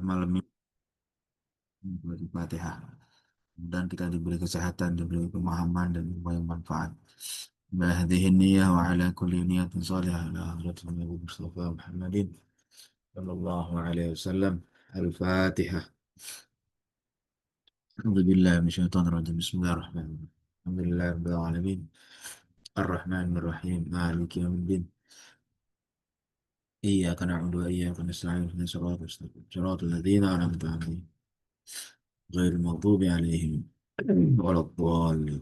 malam ini di Fatihah. Dan kita diberi kesehatan, diberi pemahaman dan ilmu yang manfaat. بهذه النية وعلى كل نية صالحة على حضرة النبي المصطفى محمد صلى الله عليه وسلم. الفاتحة. أعوذ بالله من الشيطان الرجيم. بسم الله الرحمن الرحيم. الحمد لله رب العالمين الرحمن الرحيم مالك يوم الدين إياك نعبد وإياك نستعين اهدنا الصراط المستقيم صراط الذين أنعمت عليهم غير المغضوب عليهم ولا الضالين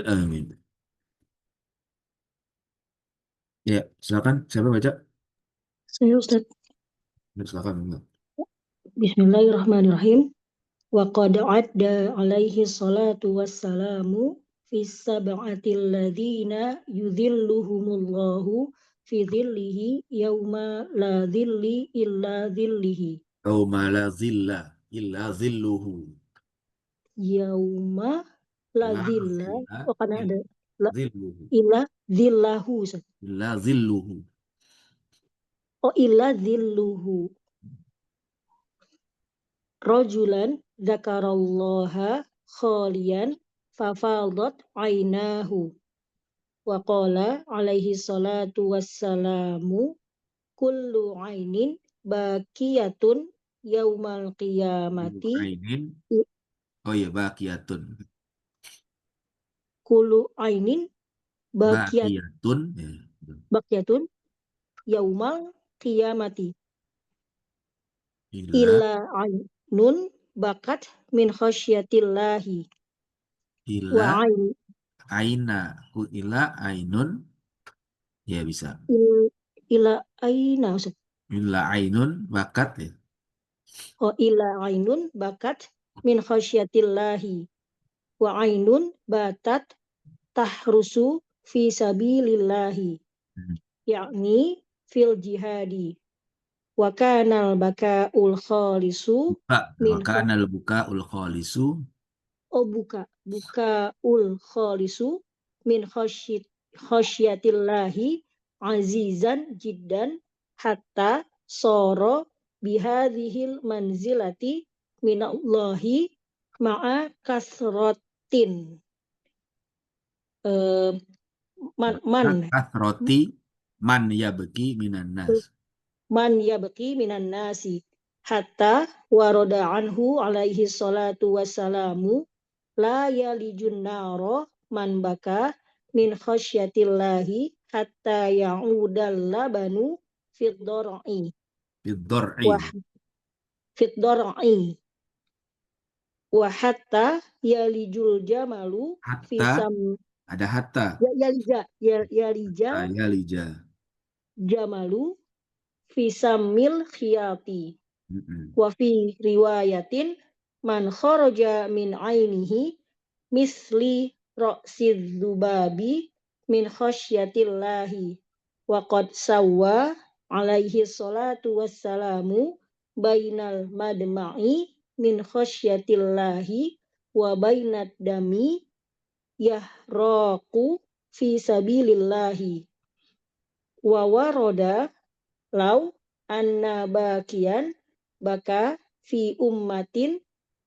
آمين. Ya, silakan. Siapa baca? Saya Ustaz. Silakan. Bismillahirrahmanirrahim. Wa qad adda alaihi salatu wassalamu fi sab'atil ladzina yudhilluhumullahu fi dhillihi yauma la dhilli illa dhillihi. Yauma la zilla illa zilluhu. Yauma la La dhilla. zilla Oh, karena ada la, zilluhu. illa dhillahu Ustaz. Illa zilluhu. Oh, illa dhilluhu. Rajulan dzakarallaha khaliyan fafadat ainahu wa qala alaihi salatu wassalamu kullu ainin bakiyatun yaumal qiyamati Ainin. Oh iya, bakiyatun. kullu ainin Bakiyatun. Ya. bakiyatun yaumal qiyamati Illa illa ainun bakat min khasyatillahi wa illa ain aina ku ila ainun. Ya bisa. ila aina Illa ainun bakat ya. ila ainun bakat min khasyatillahi wa ainun batat tahrusu fi sabilillahi Hmm. yakni fil jihadi wa kanal bakaul khalisu Buka. min Maka anal buka ul khalisu. bukaul khalisu min khasyatillahi azizan jiddan hatta soro bihadhil manzilati minallahi ma'a kasrotin man Kasroti man ya beki minan nas. man yabki minan nasi hatta waroda anhu alaihi salatu wassalamu la yalijun naro man baka min khasyatillahi hatta ya'udal labanu fid dar'i Bidor'i. wa fid dar'i wa hatta yalijul jamalu Hatta. fisam Ada hatta. yalija Yalija. jamalu fisamil khiyati Mm-mm. wa fi riwayatin man kharaja min ainihi misli ra'sid dubabi min khasyatillahi wa qad sawwa alaihi salatu wassalamu bainal madma'i min khasyatillahi wa bainad dami yahraqu fi sabilillahi wa waroda law anna bakian baka fi ummatin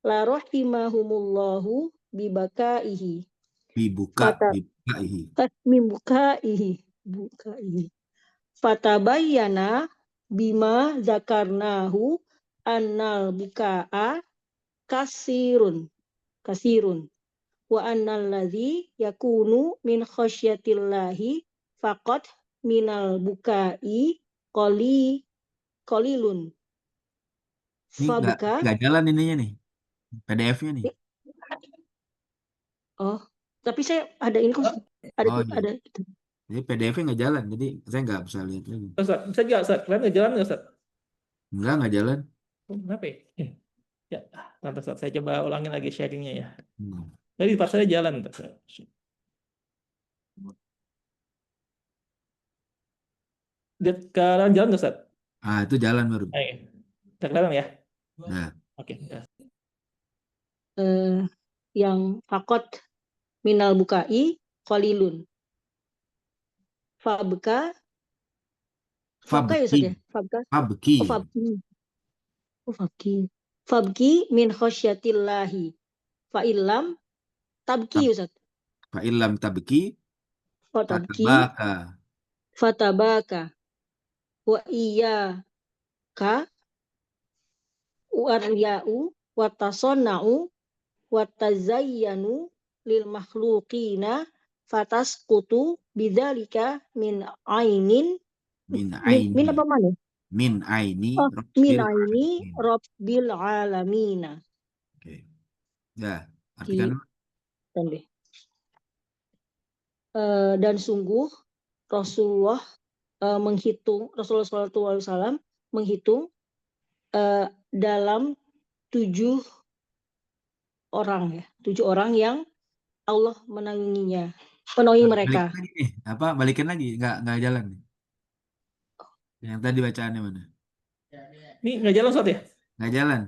la rahimahumullahu bibakaihi Dibuka. fata Dibukaihi. bukaihi fatabayyana bima zakarnahu annal bukaa kasirun wa annal ladzi yakunu min khasyatillahi faqat minal bukai qalilun Ini fabuka. nggak jalan ininya nih. PDF-nya nih. Oh, tapi saya ada ini kok. Ada Oh iya. ada Jadi PDF-nya nggak jalan. Jadi saya nggak bisa lihat lagi. Ustaz, bisa nggak Ustaz? Kalian nggak jalan nggak Ustaz? Nggak jalan. Kenapa ya? Ya, nanti Ustaz, saya coba ulangin lagi sharingnya ya. Hmm. Tadi pas saya jalan. Ustaz. Lihat kalian jalan nggak Ustaz? Ah, itu jalan baru. Udah kelihatan ya? Nah, Oke. Ya. yang fakot minal bukai qalilun. Fabka ya fabki. saja. Fabka. Fabki. Oh, fabki. Fabki min khosyatillahi. Fa illam tabki Ustaz. Fa illam tabki Oh, tabki fatabaka. fatabaka wa iyyaka warya'u wa tasanna'u wa tazayyanu lil makhluqina fatasqutu bidzalika min ainin Min min aini. apa mana? Min aini Oh, min rabbil aini alamin. rabbil alamina. Oke. Ya, artikan Di dan deh. Dan sungguh Rasulullah Rasulullah SAW menghitung dalam 7 orang ya, 7 orang yang Allah menaungi balik mereka. lagi nih. Apa? Balikin lagi. Nggak jalan nih. Yang tadi bacaannya mana? Ini nggak jalan Ustaz ya? Nggak jalan.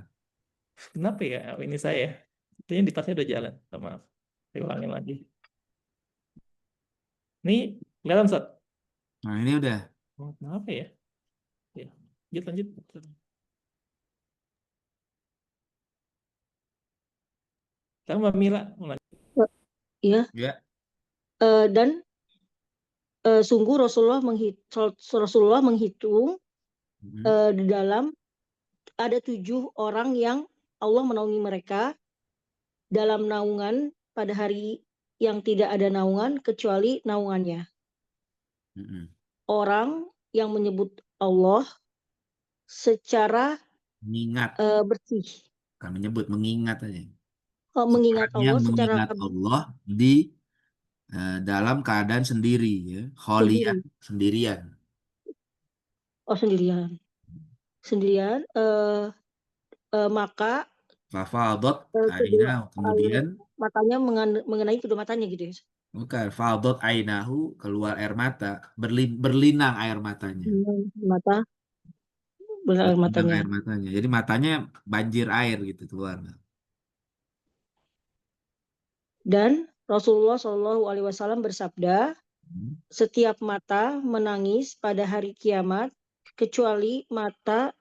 Kenapa ya ini saya? Sepertinya di tasnya udah jalan. Maaf. Saya ulangin lagi. Ini kelihatan Ustaz? Nah, ini udah. Oh, kenapa ya? Ya, lanjut. Sekarang Mbak Mila mulai. Ya, Ya. dan sungguh Rasulullah menghitung Mhm. di dalam ada 7 orang yang Allah menaungi mereka dalam naungan pada hari yang tidak ada naungan kecuali naungannya. Mhm. Orang yang menyebut Allah secara Mengingat. bersih. Kan menyebut mengingat aja. Mengingat Seorang yang Allah secara mengingat Allah di dalam keadaan sendiri, ya. Kholiyah, sendiri. sendirian. Oh, sendirian. Maka Fafadot kedua ainahu. air Kemudian, matanya mengenai kedua matanya gitu ya. bukan. Fadot ainahu, keluar air mata. Berlinang air matanya. Mata air Berlinang matanya. air matanya. Jadi matanya banjir air gitu keluar. Dan Rasulullah SAW bersabda, Hmm. setiap mata menangis pada hari kiamat kecuali mata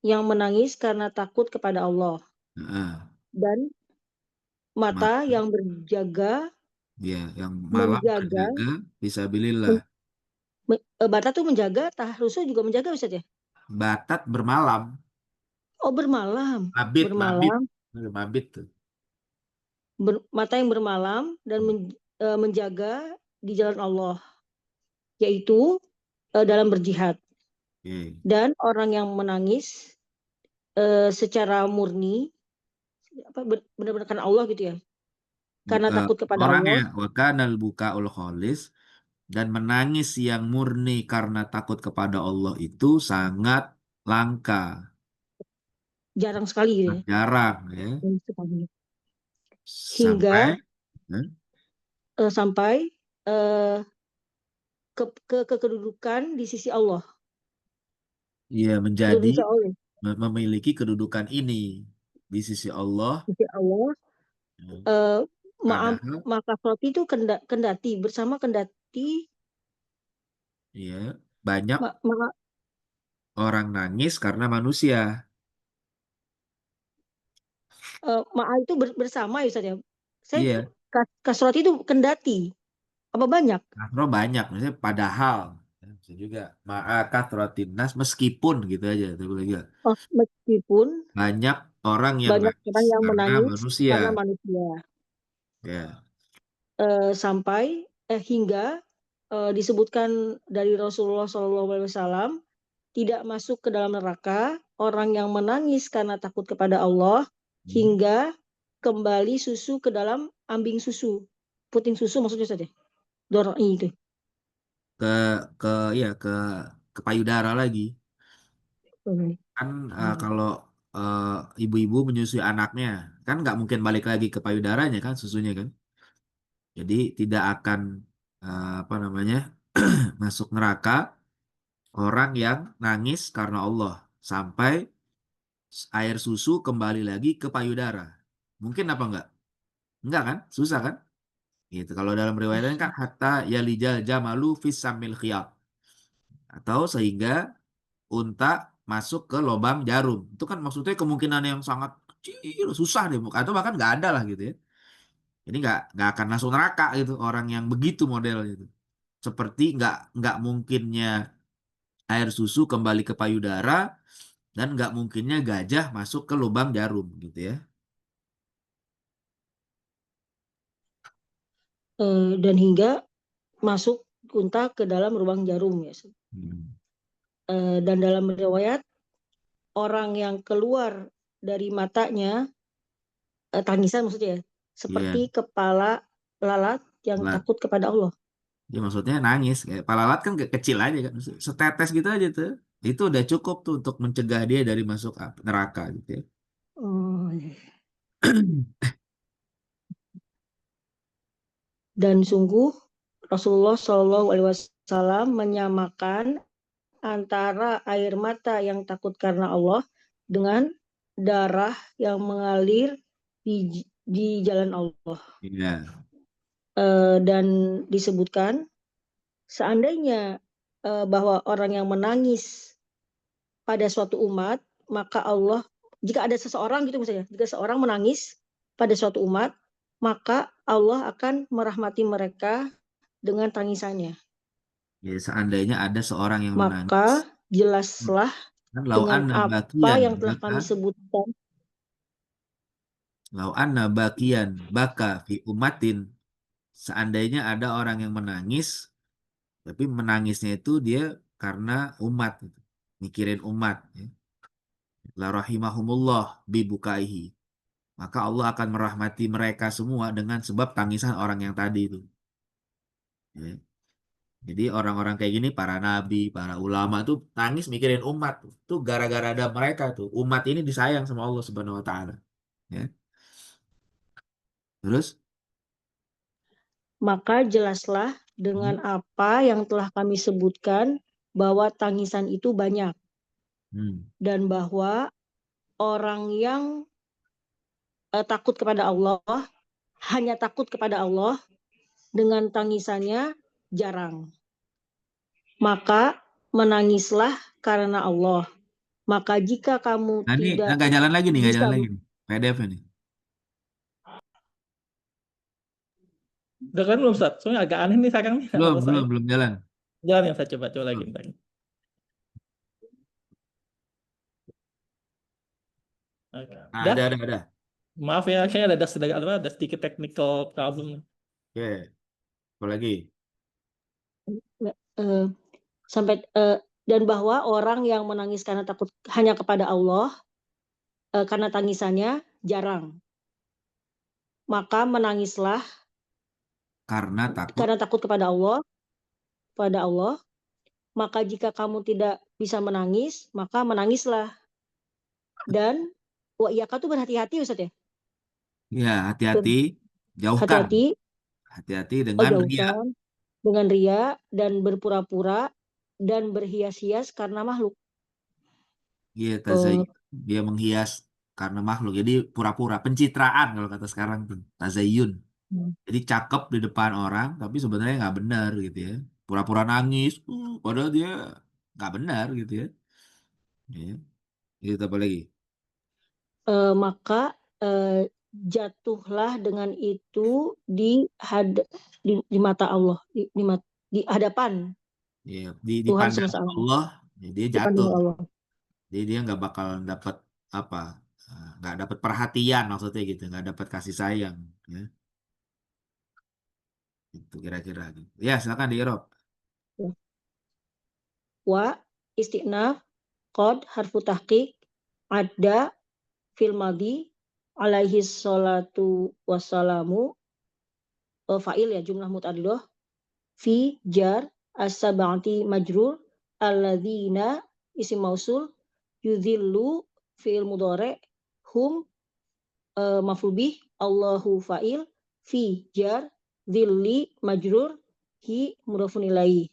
yang menangis karena takut kepada Allah Nah, dan mata mata, yang berjaga ya, yang malam menjaga berjaga, fisabilillah. Bata tuh menjaga, taharusu juga menjaga Ustaz ya? Batat bermalam. Oh, bermalam. Mabit, mabit. Bermalam, Mabit tuh. mata yang bermalam dan menjaga di jalan Allah, yaitu dalam berjihad. Oke. Dan orang yang menangis secara murni, benar-benar karena Allah gitu ya, karena takut kepada Orangnya Allah, wakanal bukaul kholis, dan menangis yang murni karena takut kepada Allah itu sangat langka, jarang sekali gitu sangat ya. jarang, ya. Hingga Sampai eh, sampai eh, kedudukan di sisi Allah. ia menjadi Indonesia Allah. memiliki kedudukan ini di sisi Allah, Sisi Allah. ya. eh, maaf, Padahal, maka roti itu kendati bersama kendati ya, banyak maka orang nangis karena manusia. maaf itu bersama ya Ustaz ya. Saya Iya, kasroti itu kendati apa banyak? makro banyak, misalnya padahal, ya, bisa juga ma'akat rotinas meskipun gitu aja, tapi juga Oh, meskipun banyak orang yang banyak nangis orang yang karena menangis manusia, karena manusia. ya. Sampai hingga disebutkan dari Rasulullah SAW tidak masuk ke dalam neraka orang yang menangis karena takut kepada Allah Hmm. hingga kembali susu ke dalam ambing susu, puting susu maksudnya saja, doroi itu. ke ke ya ke payudara lagi, Hmm. kan. Kalau eh, ibu-ibu menyusui anaknya kan nggak mungkin balik lagi ke payudaranya kan susunya kan, jadi tidak akan apa namanya masuk neraka orang yang nangis karena Allah sampai air susu kembali lagi ke payudara. Mungkin apa enggak? Enggak kan? Susah kan? Gitu. Kalau dalam riwayat lain kan hatta yalijal jamalu fis samil khiyat. Atau sehingga unta masuk ke lubang jarum. Itu kan maksudnya kemungkinan yang sangat kecil, susah deh, atau bahkan nggak ada lah gitu ya. Jadi nggak akan masuk neraka gitu orang yang begitu model gitu. Seperti nggak mungkinnya air susu kembali ke payudara dan nggak mungkinnya gajah masuk ke lubang jarum gitu ya. Dan hingga masuk unta ke dalam lubang jarum ya. Hmm. Dan dalam riwayat orang yang keluar dari matanya tangisan maksudnya ya, Iya, seperti kepala lalat yang lah. takut kepada Allah. Ya maksudnya nangis. Kayak palalat kan kecil aja kan. Setetes gitu aja tuh. Itu udah cukup tuh untuk mencegah dia dari masuk neraka gitu ya. Oh, iya. Dan sungguh Rasulullah Shallallahu Alaihi Wasallam menyamakan antara air mata yang takut karena Allah dengan darah yang mengalir di jalan Allah. Iya. Dan disebutkan seandainya bahwa orang yang menangis pada suatu umat, maka Allah, jika ada seseorang gitu misalnya, jika seorang menangis pada suatu umat, maka Allah akan merahmati mereka dengan tangisannya. Ya, seandainya ada seorang yang menangis, Maka jelaslah kan dengan lau'anna apa bakian yang telah baka, kami sebutkan. lau'anna bakian baka fi umatin, seandainya ada orang yang menangis, tapi menangisnya itu dia karena umat, gitu. Mikirin umat, ya. La rahimahumullah bibukaihi. Maka Allah akan merahmati mereka semua dengan sebab tangisan orang yang tadi itu. Ya. Jadi orang-orang kayak gini, para nabi, para ulama tuh nangis mikirin umat. Tuh gara-gara ada mereka tuh. Umat ini disayang sama Allah Subhanahu wa taala. Ya. Terus Maka jelaslah dengan apa yang telah kami sebutkan bahwa tangisan itu banyak hmm. dan bahwa orang yang takut kepada Allah hanya takut kepada Allah dengan tangisannya jarang. Maka menangislah karena Allah. Maka jika kamu Nah ini tidak nggak jalan lagi nih, nggak bisa, jalan lagi nih. PDF nih. Udah kan belum Ustaz? Soalnya agak aneh nih sekarang nih Belum, nama saya. belum jalan. Jalan yang saya coba lagi Belum. ntar. Oke. Nah, Dah, ada. maaf ya, kayaknya ada sedikit technical problem. Oke, apa lagi? eh, sampai dan bahwa orang yang menangis karena takut hanya kepada Allah karena tangisannya jarang. Maka menangislah Karena takut. karena takut kepada Allah. Maka jika kamu tidak bisa menangis, maka menangislah. Dan wa iyaka tuh berhati-hati Ustaz ya. Ya, hati-hati, jauhkan. Hati-hati, Hati-hati dengan ria. jauhkan dengan ria dan berpura-pura dan berhias-hias karena makhluk. Dia Eh, dia menghias karena makhluk. Jadi pura-pura, pencitraan kalau kata sekarang tuh, tazayyun. Jadi cakep di depan orang, tapi sebenarnya nggak benar gitu ya. Pura-pura nangis, padahal dia nggak benar gitu ya. Ya, itu apa lagi? maka jatuhlah dengan itu di mata Allah, di hadapan Ya, Tuhan dipandang semesta alam, Allah, ya dia di jatuh. pandangan Allah. Jadi dia nggak bakal dapat apa, nggak dapat perhatian maksudnya gitu, nggak dapat kasih sayang. Ya, itu kira-kira. Gitu. Ya, silakan di Eropa. Wa istinaf qad harfu tahqiq ada fil madi alaihi salatu wassalamu fa'il ya jumlah muta'addidah fi jar as-sab'ati majrur alladzina isim mausul yudhillu fi'il mudhari hum maf'ul bih Allahu fa'il fi jar dhilli majrur hi mudhafun ilaihi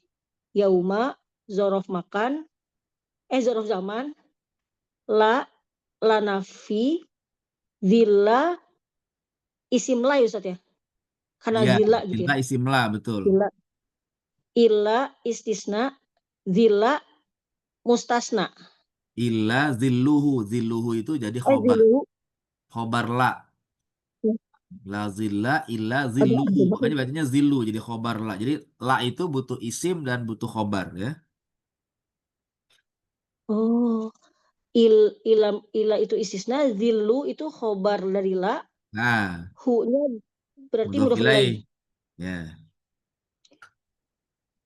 yauma zorof makan zorof zaman la nafi zilla isim la ya Ustaz ya karena Iya, zilla gitu cinta ya isimla betul. zilla illa istisna zilla mustasna illa zilluhu. Zilluhu itu jadi Zilu. khobar la. La zilla illa Ada zilluhu. banget. Makanya bacanya zillu jadi khobar la. Jadi la itu butuh isim dan butuh khobar ya. Oh, ila itu istisna, zilu itu khobar dari la, Nah, hu-nya berarti mudhof mudhofun ilaih. ilaih. Ya,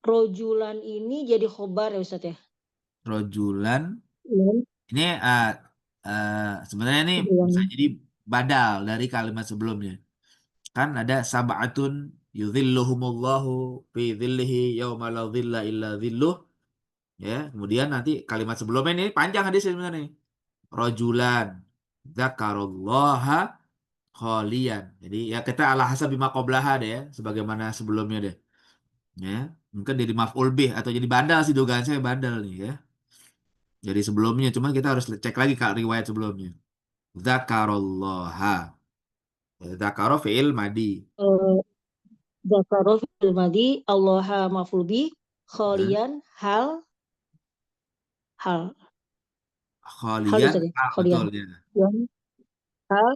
Rojulan ini jadi khobar ya Ustaz ya? rojulan Iya, ini sebenarnya ini bisa rojulan. jadi badal dari kalimat sebelumnya. Kan ada sab'atun yudhilluhumullahu fi dhillihi yauma la dhilla illa dhilluh. Ya, kemudian nanti kalimat sebelumnya ini panjang hadisnya sebenarnya. Rojulan dzakarallaha kholian. Jadi ya kita ala hasabi ma qablaha deh ya, sebagaimana sebelumnya deh. Ya, mungkin jadi maf'ul bih atau jadi badal sih dugaan saya badal nih ya. Jadi sebelumnya cuma kita harus cek lagi Kak riwayat sebelumnya. Dzakarallaha. Dzakara fi'il madi. Eh, Dzakaro fil madi, Allaha maf'ul bi, Ya. kholian, hal Kholian Ustaz ya? betul Kholian. ya. Yang hal,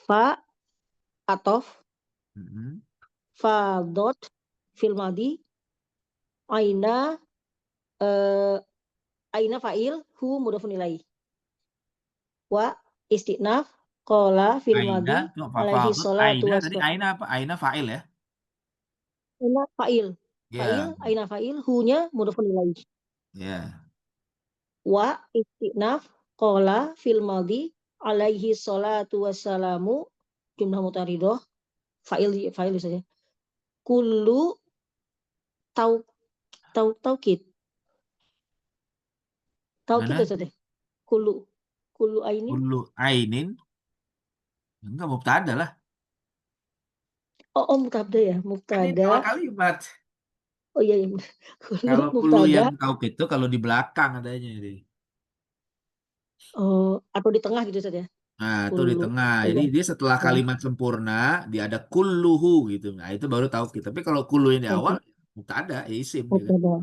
fa, atof, Mm-mm. fa, dot, fil madi, aina, eh, aina fa'il, hu mudhafun ilaih. Wa, istinaf, kola, fil Aina, madi, cuma alaihi fafadut. salatu Aina tadi wassalam. Aina apa? Aina fa'il ya? Aina fa'il. Ya, Aina fa'il, hu-nya mudhafun ilaih. ya. Wa, istinaf, kola, fil madi, alaihi salatu wassalamu, jumlah mutaridoh, fa'il saja. Kullu, tau, taukid. Taukid Mana? Ustaz ya? Kullu. Kullu ainin. Kullu ainin. Enggak mubtada lah. Oh, mubtada ya. Kan ini awal Mubtada. kalimat. Oh iya, iya. Kullu Kalau kullu mubtada. yang tahu itu kalau di belakang adanya ini. Oh, atau di tengah gitu Ustaz ya. Nah, itu di Kullu. tengah. Oh Jadi iya. dia setelah Oh, kalimat sempurna, dia ada kulluhu gitu. Nah, itu baru tahu kita. Tapi kalau kullu yang di awal, oke. mubtada, ya isim dia kan. Mubtada.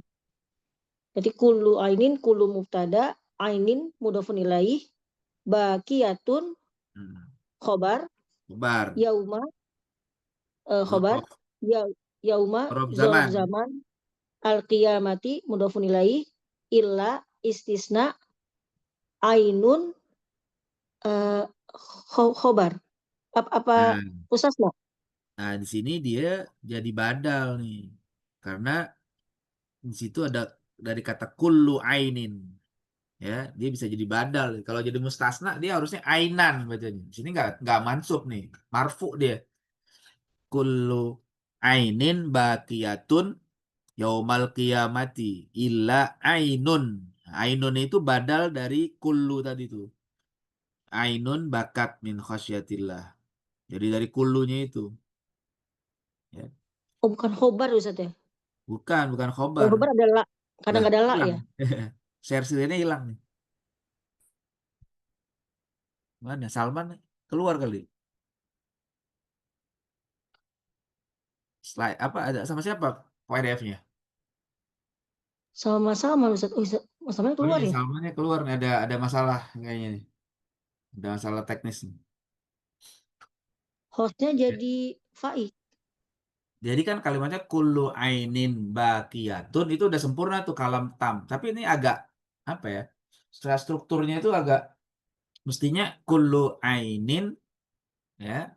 Jadi kullu ainin, kullu mubtada, ainin mudhafun ilaih, bakiyatun Hmm. khobar, Bubar. yauma khobar, Zorof. ya, yauma Zorof zorof zaman. zaman, al qiyamati mudhafun ilaih, illa istisna ainun eh, khobar. Apa Nah, mustasna? di sini dia jadi badal nih. Karena di situ ada dari kata kullu ainin. Ya, dia bisa jadi badal. Kalau jadi mustasna dia harusnya ainan bacanya. Di sini nggak mansub nih, marfu dia. Kullu ainin baqiyatun yaumal qiyamati illa ainun. Ainun itu badal dari kullu tadi tuh. Ainun bakat min khasyatillah. Jadi dari kullunya itu. Ya. Oh, bukan khobar Ustaz ya. Bukan Kalau khobar. khobar ada la. Kadang Lah, ada la hilang. ya. Share hilang nih. Mana? Salman keluar kali. Slide apa ada sama siapa PDF-nya? Sama-sama Ustaz. Oh, sama Oh keluar iya, ya. Salmannya keluar nih ada masalah kayaknya nih. Ada masalah teknis nih. Hostnya Ya. jadi Faiz. Jadi kan kalimatnya kullu ainin bakiyatun itu udah sempurna tuh kalam tam. Tapi ini agak apa ya? Secara strukturnya itu agak mestinya kullu ainin ya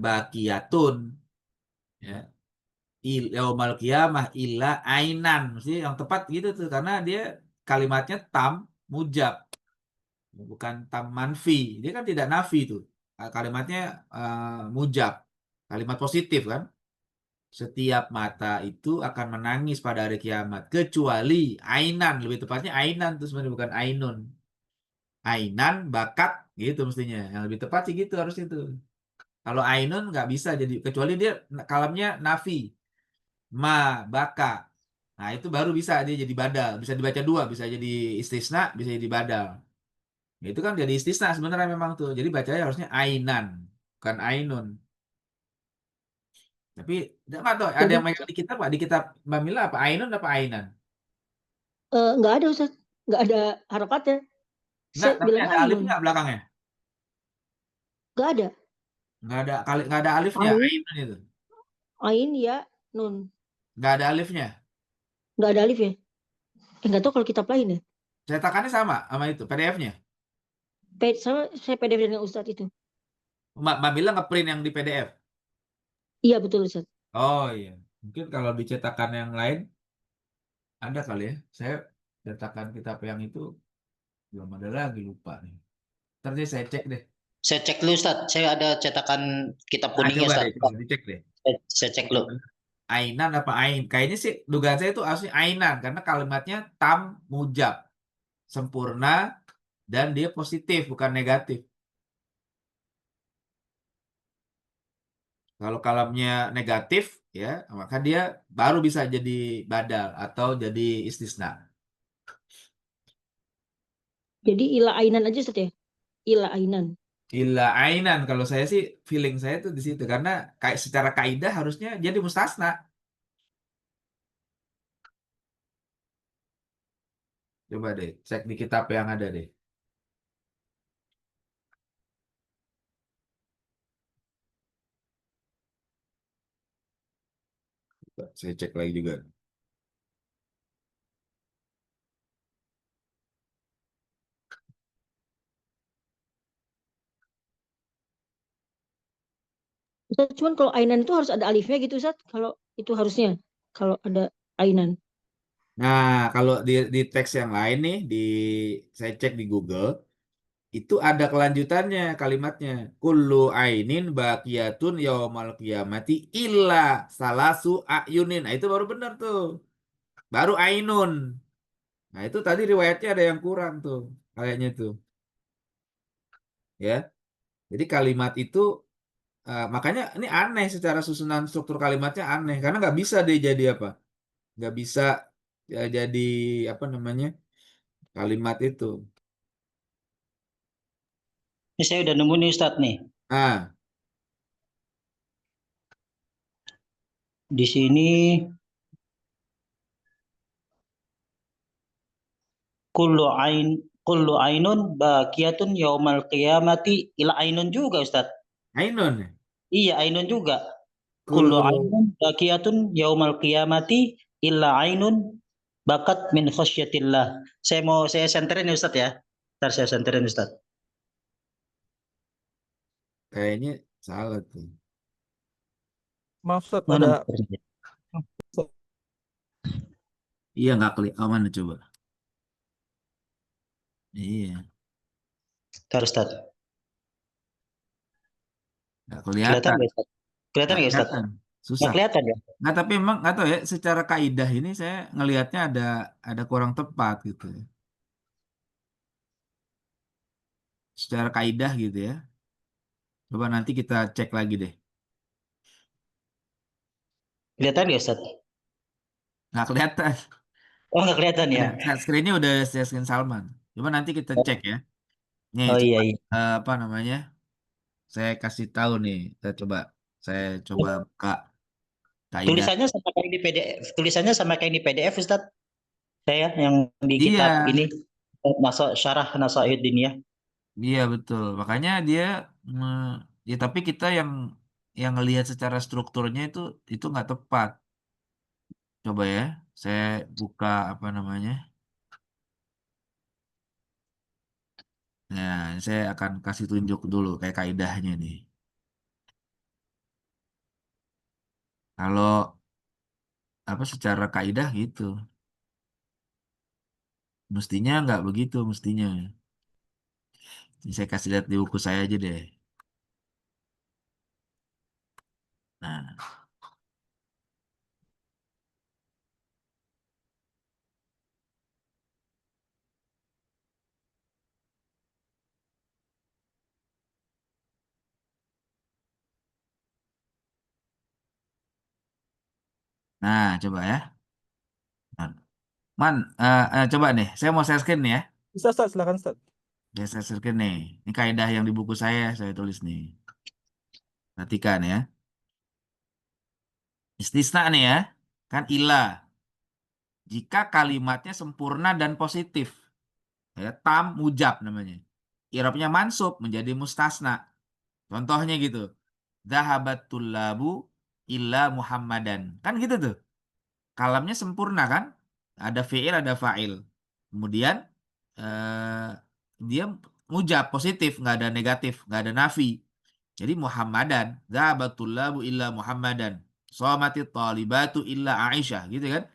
bakiyatun ya yaumal qiyamah illa ainan. Mesti yang tepat gitu tuh karena dia kalimatnya tam mujab bukan tam manfi. Dia kan tidak nafi tuh. Kalimatnya mujab. Kalimat positif kan? Setiap mata itu akan menangis pada hari kiamat kecuali ainan, lebih tepatnya ainan itu sebenarnya bukan ainun. Ainan bakat gitu mestinya. Yang lebih tepat sih gitu harus itu. Kalau ainun nggak bisa jadi kecuali dia kalamnya nafi, ma baka. Nah, itu baru bisa dia jadi badal, bisa dibaca dua, bisa jadi istisna, bisa jadi badal. Ya, itu kan jadi istisna sebenarnya memang tuh. Jadi bacanya harusnya ainan, bukan ainun. Tapi nggak tahu ada Jadi yang megang di kitab Pak, di kitab Mbak Mila apa ainun apa ainan? nggak ada Ustaz. Nggak ada harokatnya. Enggak, Saya tapi bilang ada alif ainun. nggak belakangnya? Nggak ada. Nggak ada alifnya, Ain, ainun itu. ain, ya, nun. Nggak ada alifnya. Nggak ada alif ya? Nggak tahu kalau kitab lain ya. Cetakannya sama itu, PDF-nya. Sama saya PDF dengan Ustadz itu. Mbak bilang ngeprint yang di PDF. Iya betul Ustadz. Oh iya, mungkin kalau di cetakan yang lain ada kali ya. Saya cetakan kitab yang itu belum ada lagi, lupa nih. Ntar deh saya cek deh. Saya cek dulu Ustaz. Saya ada cetakan kitab Nah, kuningnya Ustaz. coba dicek deh. Saya cek dulu. Ainan apa ain? Kayaknya sih dugaan saya itu asli ainan karena kalimatnya tam mujab, sempurna dan dia positif bukan negatif. Kalau kalamnya negatif ya, maka dia baru bisa jadi badal atau jadi istisna. Jadi ila ainan aja Ustadz ya. Ila ainan. Illa ainan kalau saya sih feeling saya tuh di situ karena kayak secara kaidah harusnya jadi mustasna. Coba deh cek di kitab yang ada deh. Coba saya cek lagi juga. Ustadz, cuman kalau ainan itu harus ada alifnya gitu Ustadz. Kalau itu harusnya. Kalau ada ainan. Nah, kalau di teks yang lain nih saya cek di Google itu ada kelanjutannya kalimatnya. Kullu ainin baqiyatun yaumal qiyamati illa salasu ayunin. Nah, itu baru benar tuh. Baru ainun. Nah, itu tadi riwayatnya ada yang kurang tuh. Kayaknya tuh. Ya. Jadi kalimat itu makanya ini aneh secara susunan struktur kalimatnya aneh karena nggak bisa dia jadi apa? Nggak bisa ya, jadi apa namanya? Kalimat itu. Ini saya udah nemu nih Ustaz nih. Ah, Di sini kullu ainun baqiyatun yaumal qiyamati ila ainun juga Ustaz. ainun. Iya ainun juga. Kullu Kullu ainun baqiyatun yaumal qiyamati illa ainun bakat min khasyatillah. Saya senterin ya Ustaz ya. Ntar saya senterin Ustaz. kayaknya salah tuh. Maaf, Ustaz, Mana ada senterin? Iya nggak kelihatan. Oh, mana coba? Iya, Ntar Ustaz. nggak Kelihatan kelihatan. nggak Ustaz? Kelihatan Nggak nggak Ustaz? kelihatan. Nggak Susah. kelihatan ya? Nggak, tapi emang nggak tahu ya. Secara kaidah ini saya ngelihatnya ada kurang tepat gitu ya. Secara kaidah gitu ya. Coba nanti kita cek lagi deh. Kelihatan nggak Ustaz? Nggak kelihatan. Oh nggak kelihatan ya? Ada screennya udah saya screen Salman. Coba nanti kita cek ya. Nih, Oh coba iya iya. apa namanya? Saya kasih tahu nih. Saya coba buka kaidah. Tulisannya sama kayak di PDF. Tulisannya sama kayak di PDF Ustaz. Saya yang di kitab Iya, ini Syarah Nasaiddin ya. iya betul. Makanya dia ya tapi kita yang ngelihat secara strukturnya itu nggak tepat. Coba ya, saya buka apa namanya? Nah, saya akan kasih tunjuk dulu kayak kaidahnya nih. Kalau apa secara kaidah gitu, mestinya nggak begitu mestinya. Ini saya kasih lihat di buku saya aja deh. Nah, coba ya. Nah, coba nih, saya mau share screen nih ya. bisa, Ustaz, silakan Ustaz. Saya share screen nih. Ini kaidah yang di buku saya tulis nih. Perhatikan ya. Istisna nih ya. Kan ilah. Jika kalimatnya sempurna dan positif. Ya, tam mujab namanya. I'rabnya mansub menjadi mustasna. Contohnya gitu. Zahabat tullabu illa Muhammadan. Kan gitu tuh. Kalamnya sempurna kan? Ada fi'il, ada fa'il. Kemudian eh, dia mujab, positif, nggak ada negatif, nggak ada nafi. Jadi Muhammadan. Zahabat tullabu illa Muhammadan. Shamatit talibatu illa Aisyah. Gitu kan?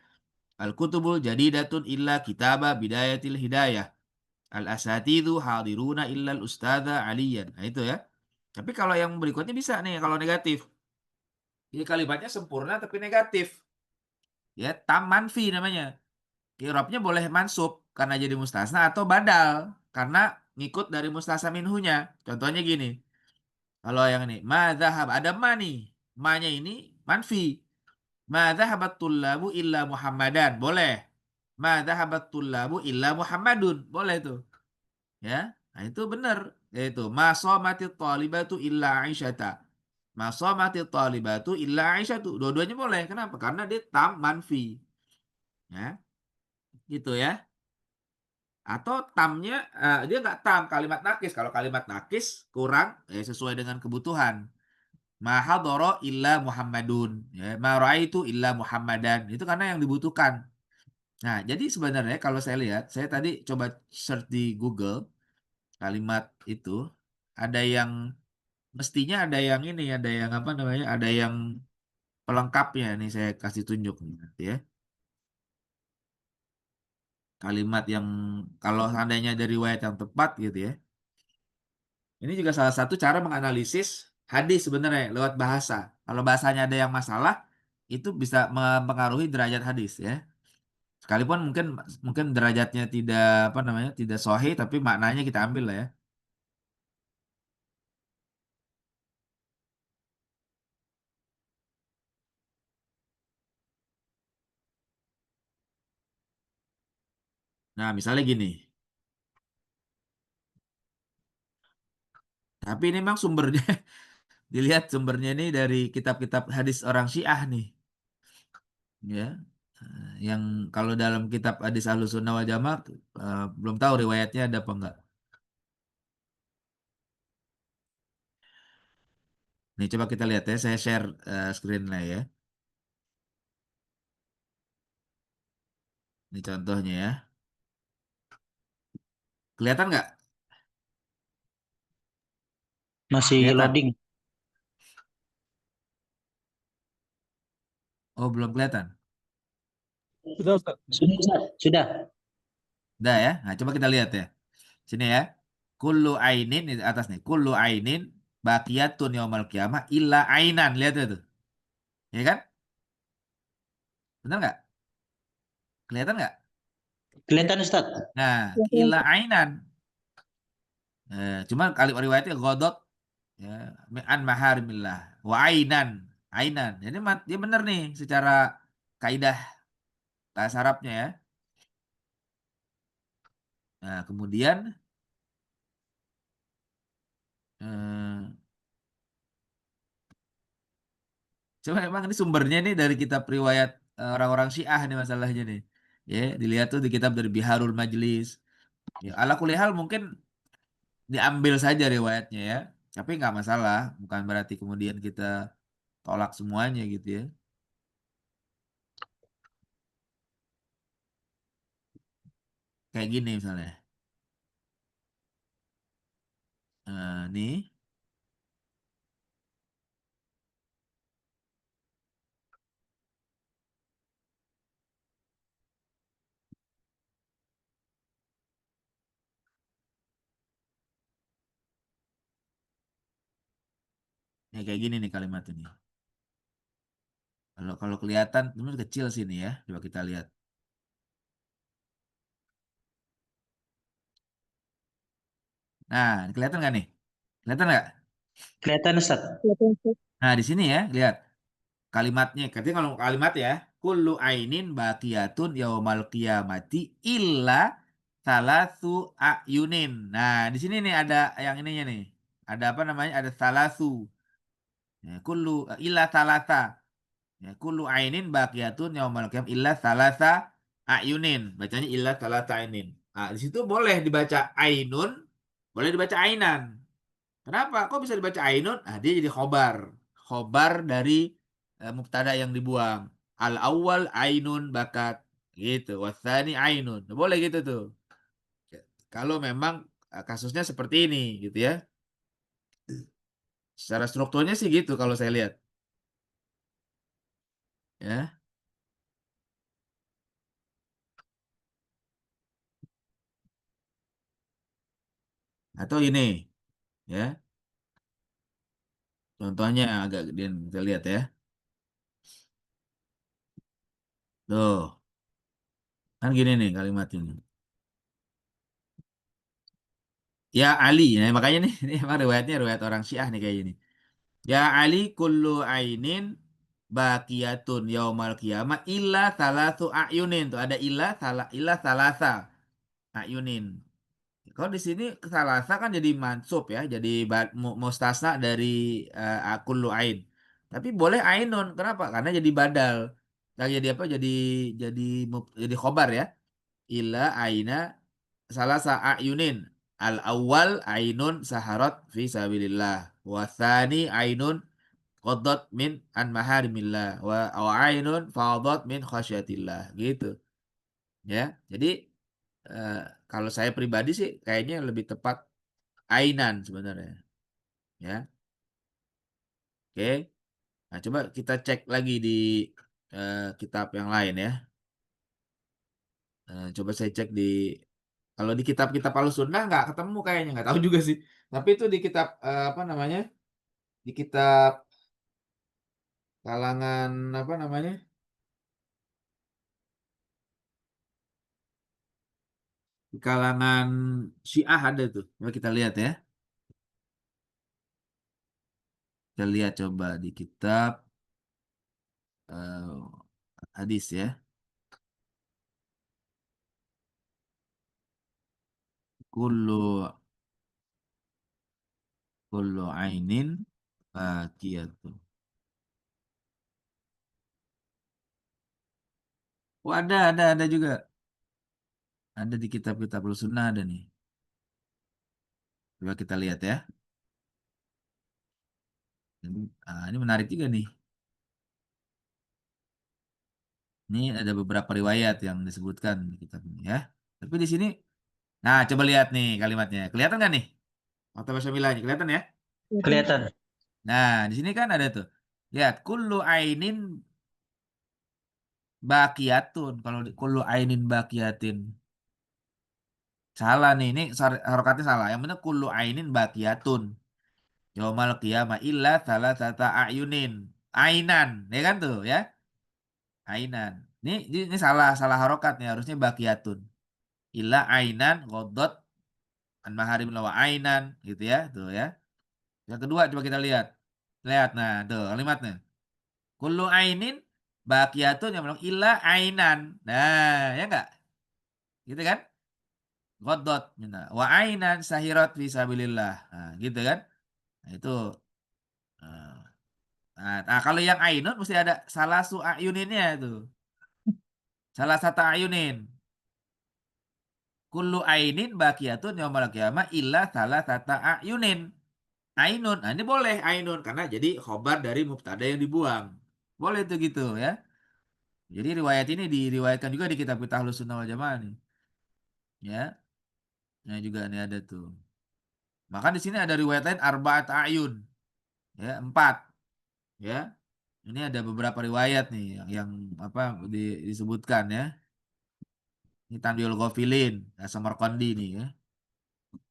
Al-kutubul jadidatun illa kitaba bidayatil hidayah. Al-asatidu hadiruna illa al-ustadha aliyan. Nah itu ya. Tapi kalau yang berikutnya bisa nih kalau negatif. Jadi kalimatnya sempurna tapi negatif. Ya, tam manfi namanya. I'rabnya boleh mansub karena jadi mustasna atau badal karena ngikut dari mustasna minhunya. Contohnya gini. Kalau yang ini, ma dzahab ada ma nih. Ma-nya ini manfi. Ma dzahabat tullabu illa Muhammadan. Boleh. Ma dzahabat tullabu illa Muhammadun. Boleh tuh. Ya. Nah, itu benar. Yaitu ma shamatit talibatu illa Aisyata. Ma shamatit talibatu illa Aisyatu. Dua-duanya boleh. Kenapa? Karena dia tam manfi. Ya. Gitu ya. Atau tamnya dia nggak tam kalimat nakis. Kalau kalimat nakis kurang sesuai dengan kebutuhan. Ma hadara illa Muhammadun. Ya, ma raaitu illa Muhammadan. Itu karena yang dibutuhkan. Nah, jadi sebenarnya kalau saya lihat, saya tadi coba search di Google kalimat itu ada yang mestinya ada yang ini, ada yang apa namanya, ada yang pelengkapnya. Nih saya kasih tunjuk nih nanti ya. Kalimat yang kalau seandainya dari riwayat yang tepat gitu ya. Ini juga salah satu cara menganalisis hadis sebenarnya lewat bahasa. Kalau bahasanya ada yang masalah, itu bisa mempengaruhi derajat hadis ya. Sekalipun mungkin mungkin derajatnya tidak apa namanya tidak sahih, tapi maknanya kita ambil lah ya. Nah, misalnya gini. Tapi ini memang sumbernya dilihat sumbernya ini dari kitab-kitab hadis orang Syiah nih, ya. Yang kalau dalam kitab hadis Ahlussunnah wal Jamaah belum tahu riwayatnya ada apa enggak. Nih coba kita lihat ya, saya share screen lah ya. Ini contohnya ya. Kelihatan nggak? Masih Kelihatan. loading. Oh, belum kelihatan. Sudah, Ustaz. Sudah, Ustaz. Sudah. Udah ya. Nah, coba kita lihat ya. Sini ya. Kullu ainin di atas nih. Kullu ainin baqiyatun yaumal qiyamah illa ainan. Lihat itu. Ya kan? Benar nggak? Kelihatan nggak? Kelihatan Ustaz. Nah, illa ainan. Cuma kali riwayatnya godot ya an maharimillah wa ainan. Ainan. Jadi dia benar nih secara kaidah bahasa Arabnya ya. Nah, kemudian eh, coba emang ini sumbernya nih dari kitab riwayat orang-orang Syiah nih masalahnya nih. Ya, dilihat tuh di kitab dari Biharul Majlis. Ya, ala kulli hal mungkin diambil saja riwayatnya ya. Tapi nggak masalah, bukan berarti kemudian kita tolak semuanya gitu ya. Kayak gini misalnya. Nih, kayak gini nih kalimat ini. Kalau kalau kelihatan, ini kecil sini ya. Coba kita lihat. Nah, kelihatan nggak nih? Kelihatan nggak? Kelihatan Ustaz. Nah, di sini ya, lihat. Kalimatnya katanya kalau kalimat ya kullu ainin baqiyatun yaumal qiyamati illa salasu ayunin. Nah, di sini nih ada yang ininya nih. Ada apa namanya? Ada salasu. Ya, kullu illa salasa. Ya, kullu ainin baqiyatun yaumal qiyam illa salasa ayunin. Bacanya illa salasa ainin. Nah, di situ boleh dibaca ainun, boleh dibaca ainan. Kenapa? Kok bisa dibaca ainun? Nah, dia jadi khobar. Khobar dari mubtada yang dibuang. Al awal ainun bakat. Gitu. Wathani ainun. Boleh gitu tuh. Kalau memang kasusnya seperti ini gitu ya. Secara strukturnya sih gitu kalau saya lihat. Ya. Atau ini ya. Contohnya agak gedean kita lihat ya. Tuh. Kan gini nih kalimat ini. Ya Ali. Nah, makanya nih ini emang riwayatnya riwayat orang Syiah nih kayak gini. Ya Ali kullu ainin baqiyatun yaumal qiyamah illa salatu ayunin. Tuh ada illa salasa ayunin. Kalau di sini salasa kan jadi mansub ya, jadi mustasna dari kullu ain. Tapi boleh ainun. Kenapa? Karena jadi badal. Nah, jadi apa? Jadi jadi khobar ya. Illa aina salasa ayunin. Al awal ainun saharat fi sabilillah. Wa tsani ainun qadat min an maharimillah wa ainun fadat min khasyatillah gitu ya. Jadi eh, kalau saya pribadi sih kayaknya lebih tepat ainan sebenarnya ya. Oke. Nah, coba kita cek lagi di kitab yang lain ya. Coba saya cek di kalau di kitab-kitab Ahlussunnah nggak ketemu kayaknya, nggak tahu juga sih. Tapi itu di kitab apa namanya? Di kitab kalangan apa namanya? Di kalangan Syiah ada tuh. Coba kita lihat ya. Kita lihat coba di kitab eh, hadis ya. Kullu kullu ainin baqiyatun. Oh, ada juga. Ada di kitab-kitab Sunnah ada nih. Coba kita lihat ya. Ini menarik juga nih. Ini ada beberapa riwayat yang disebutkan di kitab ini ya. Tapi di sini, nah coba lihat nih kalimatnya. Kelihatan nggak nih? Atau bahasa Milanya kelihatan ya? Kelihatan. Nah, di sini kan ada tuh. Lihat, kullu ainin baqiyatun. Kalau kullu ainin baqiyatin. Salah nih, ini harokatnya salah. Yang benar kullu ainin baqiyatun. Yaumal qiyamah illa salah sata ayunin. Ainan, ya kan tuh ya? Ainan. Ini salah harokat nih, harusnya baqiyatun. Illa ainan godot an maharim lawa ainan gitu ya, tuh ya. Yang kedua coba kita lihat. Lihat nah, tuh kalimatnya. Kullu ainin baqiyatun yang bilang illa ainan. Nah, ya enggak? Gitu kan? Godot mina wa ainan sahirat fi sabilillah. Nah, gitu kan? Nah, itu nah, kalau yang ainun mesti ada salah su ayuninnya itu. Salah satu ayunin. Kullu ainin baqiyatun yaumal qiyamah illa salah satu ayunin. Ainun. Nah, ini boleh ainun karena jadi khobar dari mubtada yang dibuang. Boleh tuh gitu ya. Jadi riwayat ini diriwayatkan juga di kitab-kitab Ahlus Sunnah wal Jamaah nih. Ya, ya juga nih ada tuh. Maka di sini ada riwayat lain arba'at ayun. Ya, 4. Ya. Ini ada beberapa riwayat nih yang apa disebutkan ya. Ini Tanbiul Ghafilin, Samarqandi nih ya.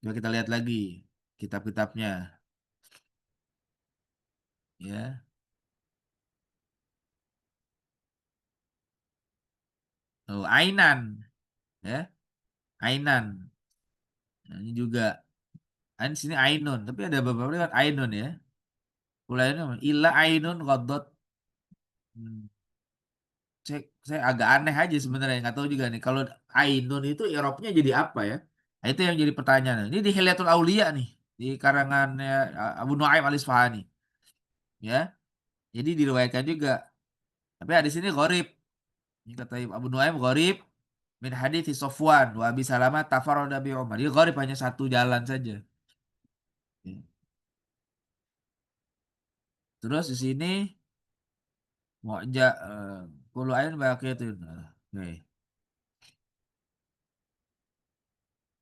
Coba kita lihat lagi kitab-kitabnya ya. Oh, Ainan ya. Ainan. Nah, ini juga di sini Ainun, tapi ada beberapa riwayat Ainun ya. Ulainya illa Ainun Ghaddot. Hmm. Saya agak aneh aja sebenarnya nggak tahu juga nih kalau Ainun itu i'rabnya jadi apa ya. Nah, itu yang jadi pertanyaan ini di Hilyatul Aulia nih di karangan Abu Nuaim Al-Isfahani ya, jadi diriwayatkan juga tapi di sini gharib, ini kata Abu Nuaim gharib min hadithi Sofwan wa Abi Salamah tafarrada bi Umar. Jadi gharib hanya satu jalan saja. Ya. Terus di sini mu'ja kullu ain baqiyatun. Oke.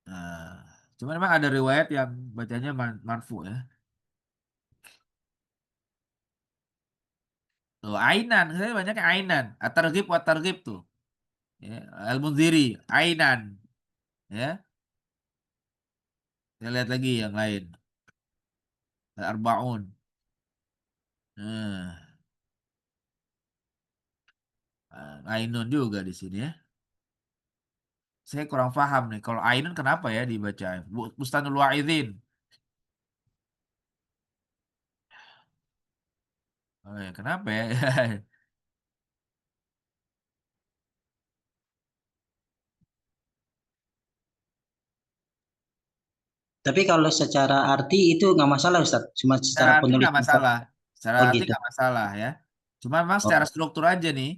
Nah, cuma memang ada riwayat yang bacanya marfu ya. Tuh, ainan, saya banyaknya ainan. At-targhib wa targhib tuh. Ya, Al-Munziri, ainan. Ya, kita lihat lagi yang lain. Al-Arba'un. Nah, ainun juga di sini ya. Saya kurang paham nih. Kalau ainun kenapa ya dibaca? Bustanul Wa'idin. Oh, ya, kenapa ya? Tapi kalau secara arti itu nggak masalah Ustaz, cuma Secara secara arti nggak penulisan. masalah. Secara Oh arti gitu. nggak masalah ya. Cuma memang secara Oh. struktur aja nih.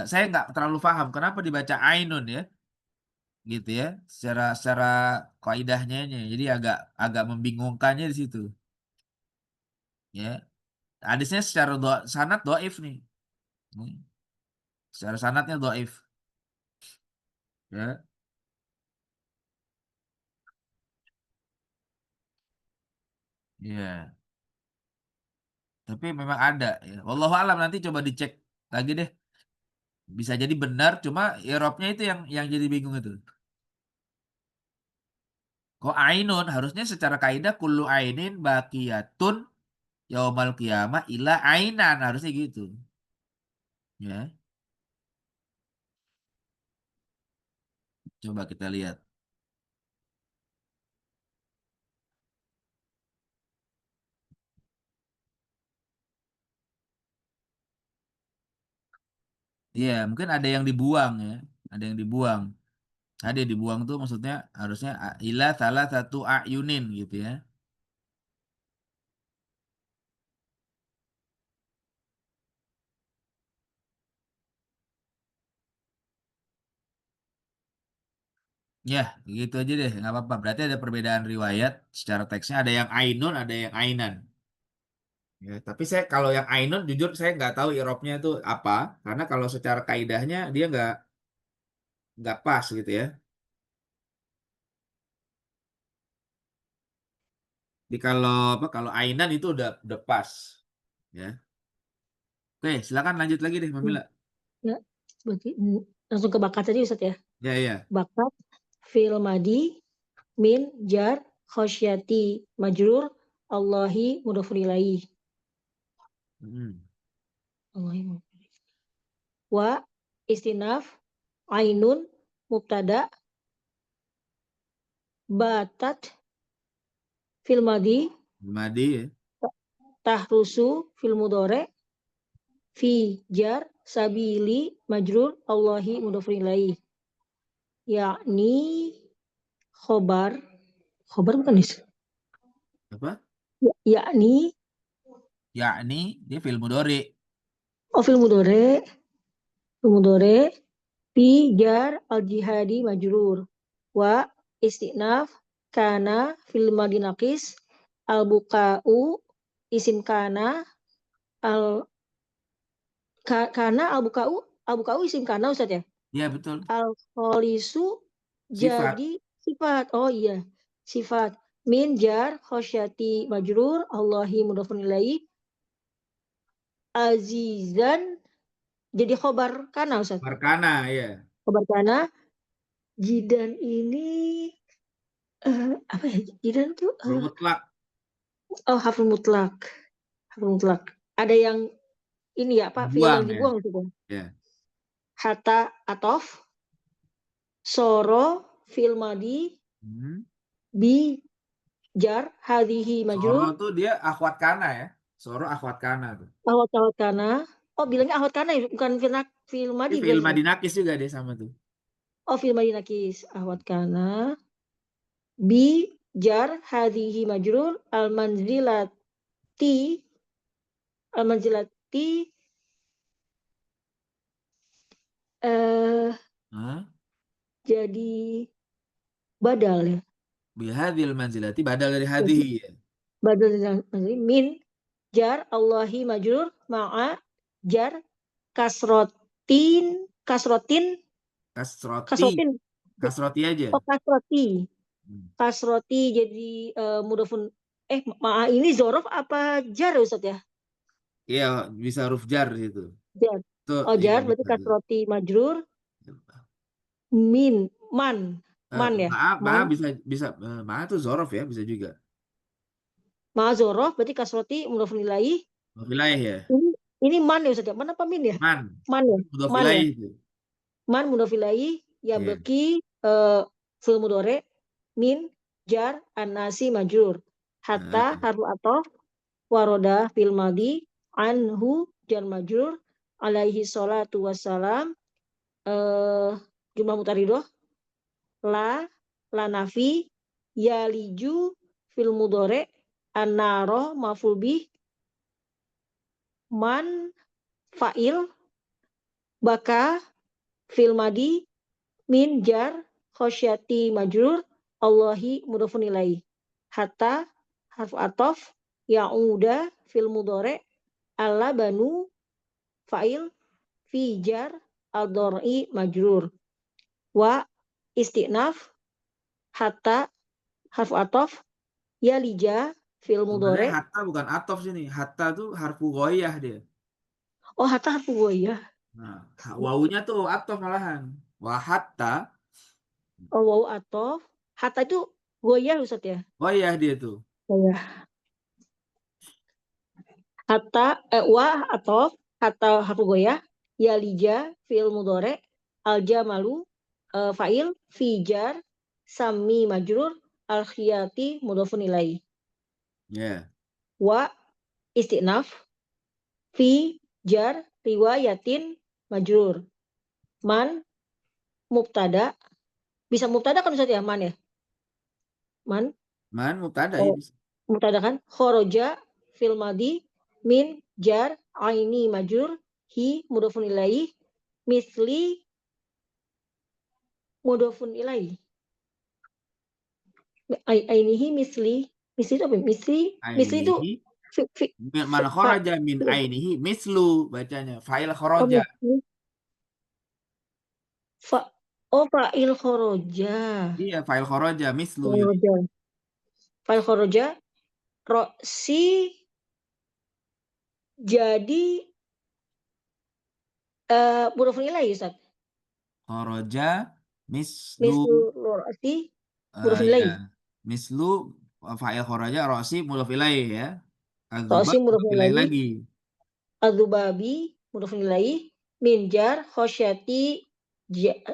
Saya nggak terlalu paham kenapa dibaca ainun ya. Gitu ya. Secara kaidahnya jadi agak agak membingungkannya di situ. Ya. Hadisnya secara sanad dhaif nih. Hmm. Secara sanadnya dhaif. Ya. Iya. Tapi memang ada ya. Wallahu alam nanti coba dicek lagi deh. Bisa jadi benar, cuma irobnya itu yang jadi bingung itu. Kok ainun harusnya secara kaidah kullu ainin baqiyatun yaumal qiyamah ila ainan harusnya gitu. Ya, coba kita lihat. Iya, mungkin ada yang dibuang ya. Ada yang dibuang. Ada yang dibuang tuh maksudnya harusnya ila salah satu ayunin gitu ya. Ya, gitu aja deh, nggak apa-apa. Berarti ada perbedaan riwayat secara teksnya. Ada yang ainun, ada yang ainan. Ya, tapi saya kalau yang ainun jujur saya nggak tahu irobnya itu apa, karena kalau secara kaidahnya dia nggak pas gitu ya. Jadi kalau apa kalau ainan itu udah pas ya. Oke, silakan lanjut lagi deh Mamila. Ya, berarti langsung ke bakat tadi Ustaz ya. Ya ya. Bakat fil madi min jar khosyati majrur Allahi mudhafun ilaih. Hmm. Allahi mudhafun ilaih. Wa istinaf ainun mubtada batat fil madi Madi ya. tahrusu fil mudhari fi jar sabili majrur Allahi mudhafun ilaih. Yakni khobar bukan nih? Apa? Yakni Yakni dia fil mudhari. fil mudhari fi jar al jihadi majrur wa istinaf kana fil madinakis al bukau isim kana al kana al bukau isim kana Ustaz ya. Iya betul. Al kholisu Sifat. jadi sifat. Oh iya, sifat min jar khosyati majrur Allahi mudhafun ilaih azizan jadi khobar kana Ustaz. Markana ya. Khobar kana jidan ini apa ya? Jidan tuh Mutlak. hafal mutlak. Hafal mutlak. Ada yang ini ya, Pak, fiil Buang yang ya. dibuang gitu. Ya. Hatta atof soro fiil madi Hmm. bi jar hadhihi Soro majrur tuh dia akhwat kana ya. Soro akhwat kana tuh. ahwat kana. Oh, bilangnya ahwat kana ya, bukan fiil Ini madi fil berarti. madinakis juga dia sama tuh. Oh, fiil madi nakis ahwat kana bi jar hadhihi majrur al manzilati Hah? jadi badal ya. Bihadil manzilati badal dari hadhihi ya. Badal dari min jar Allahi majrur ma'a jar kasrotin Kasroti. kasrotin Kasroti aja. oh kasroti jadi mudhafun ma'a ini zorof apa jar ya Ustaz ya? Iya, bisa huruf jar itu. Jar. Tuh, Oh iya jar berarti bisa tuh. kasroti majrur min man ya. Maaf bisa maaf tuh zorof ya, bisa juga. Ma'a zorof berarti kasroti mudhafun ilaih. Wilayah ya. Ini man ya Ustaz ya? Man apa min ya? Man. Man ya. Mudhof Man ya. ilaih itu. Man mudhaf ilaih ya Iya. beki fi'il mudhari min jar an-nasi majrur hatta harfu ataf waroda fil madi anhu jar majrur alaihi salatu wassalam jumlah mutaridoh la nafi yaliju fil mudhari an-naro maf'ul bih man fa'il baka fil madi min jar khosyati majrur Allahi mudhafun ilaih hatta harfu ataf ya'uda fil mudhari alla banu fa'il fi jar al-dhar'i majrur wa istinaf hatta harfu ataf yalija fil Sebenarnya mudhari hatta bukan atof sini. Hatta tuh harfu ghoyah dia. oh hatta harfu ghoyah Nah, wawunya tuh atof malahan. Wa hatta oh wawu ataf hatta itu ghoyah Ustaz ya ghoyah dia tuh. ghoyah hatta wa ataf hatta harfu goyah yalija fi'il mudhari al jamalu fa'il fi jar sami majrur al khiyati mudhafun ilaih Ya. wa istinaf fi jar riwayatin majrur man mubtada bisa mubtada kan Ustaz ya man ya man Man mubtada ya bisa. mubtada kan kharaja fil madi min jar aini majrur hi mudhafun ilaih misli mudhafun ilaih ainihi misli itu apa misli itu Ainihi man kharaja min ainihi mislu bacanya fa'il kharaja. fa'il kharaja Iya, fa'il kharaja mislu jadi. fa'il kharaja ro'si jadi mudhafun ilaih Ustaz Kharaja mislu mislu ro'si mudhafun ilaih ya. Mislu fa'il kharaja rosi mudhaf ilaih ya. ro'si Adzubab mudhaf mudhafun ilaih ilaih lagi. adzubabi mudhafun ilaih min jar khosyati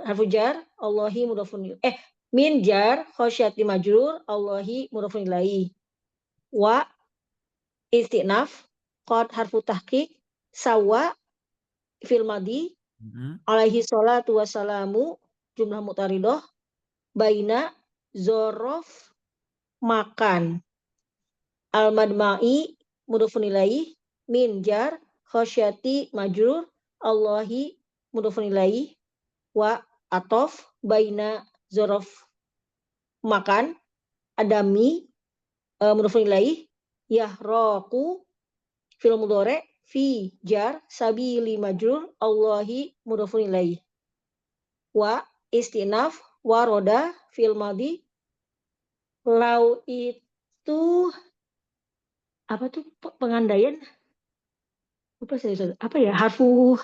harfu jar Allahi mudhafun min jar khosyati majrur Allahi mudhafun ilaih wa istinaf qad harfu tahqiq sawa fil madi alaihi salatu wassalamu jumlah mutaridoh baina zorof makan al madma'i mudhafun ilaih min jar khosyati majrur Allahi mudhafun ilaih wa atof baina zorof makan adami mudhafun ilaih yahroku fil mudhari fi jar sabili majrur Allahi mudhafun ilaih wa istinaf waroda fil madi lau itu apa tuh pengandaian apa saya apa ya harfu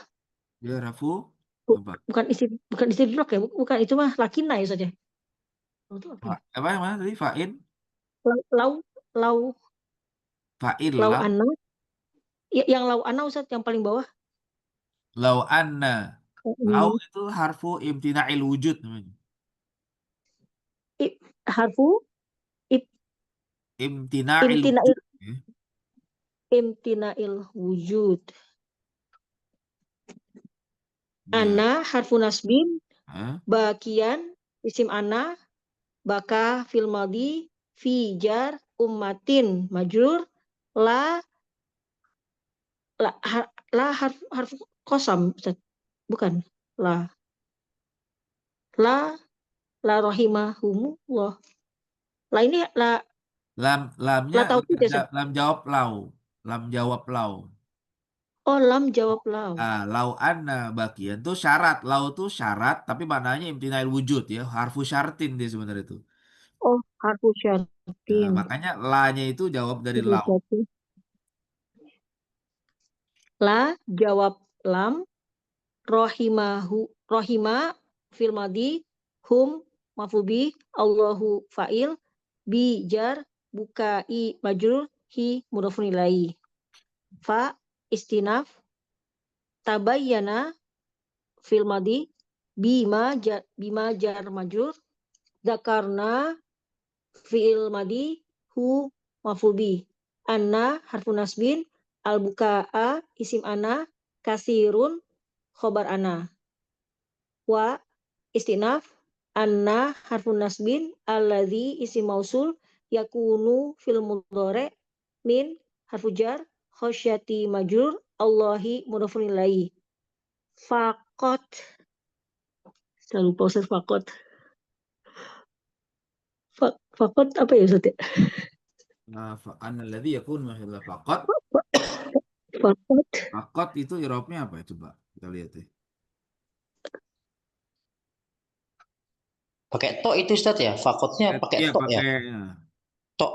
Ya rafu apa? bukan istidrak ya bukan itu mah lakina ya saja itu Apa yang mana tadi fa'in lau fa'il anna yang lau anna Ustaz yang paling bawah lau anna lau itu harfu imtina'il wujud namanya. harfu Imtina'il wujud. Imtina'il wujud. Ya. Ana harfu nasbin, Hah? bakian isim ana, baka fil madi, fi jar ummatin majrur, la harfu qasam, Ustaz. Bukan la La rahimahumullah. La ini la Lamnya taukid ya, Ustaz? lam jawab lau. Lam jawab lau. Oh, lam jawab lau. Lau anna bakian tuh syarat. Lau tuh syarat, tapi maknanya imtinail wujud ya. Harfu syartin dia sebenarnya itu. Oh, harfu Nah, syartin. makanya la-nya itu jawab dari Harfu lau. syartin. La jawab lam. Rohima fil madi. Hum mafubi. Allahu fa'il. Bi jar. Bukai majrur. Hi mudhafun ilaihi. Fa istinaf. Tabayyana fil madi. Bima jar majrur. Zakarna fi'il madi. Hu mafubi. Anna harfu nasbin. Al bukaa isim ana. Kasirun khobar ana. Wa istinaf. Anna harfu nasbin. Alladhi isim mausul. Yakunu fil mudhari. Min harfu jar. Khosyati majrur. Allahi mudhafun ilaihi. Fakot. Selalu proses fakot. Fakot apa ya, Ustaz? Anna alladhi yakun mahalla faqat. Fakot. Faqat itu i'rabnya apa ya? Coba kita lihat ya. Pakai to itu Ustaz ya. Fakotnya pakai Iya, to ya. pakai To.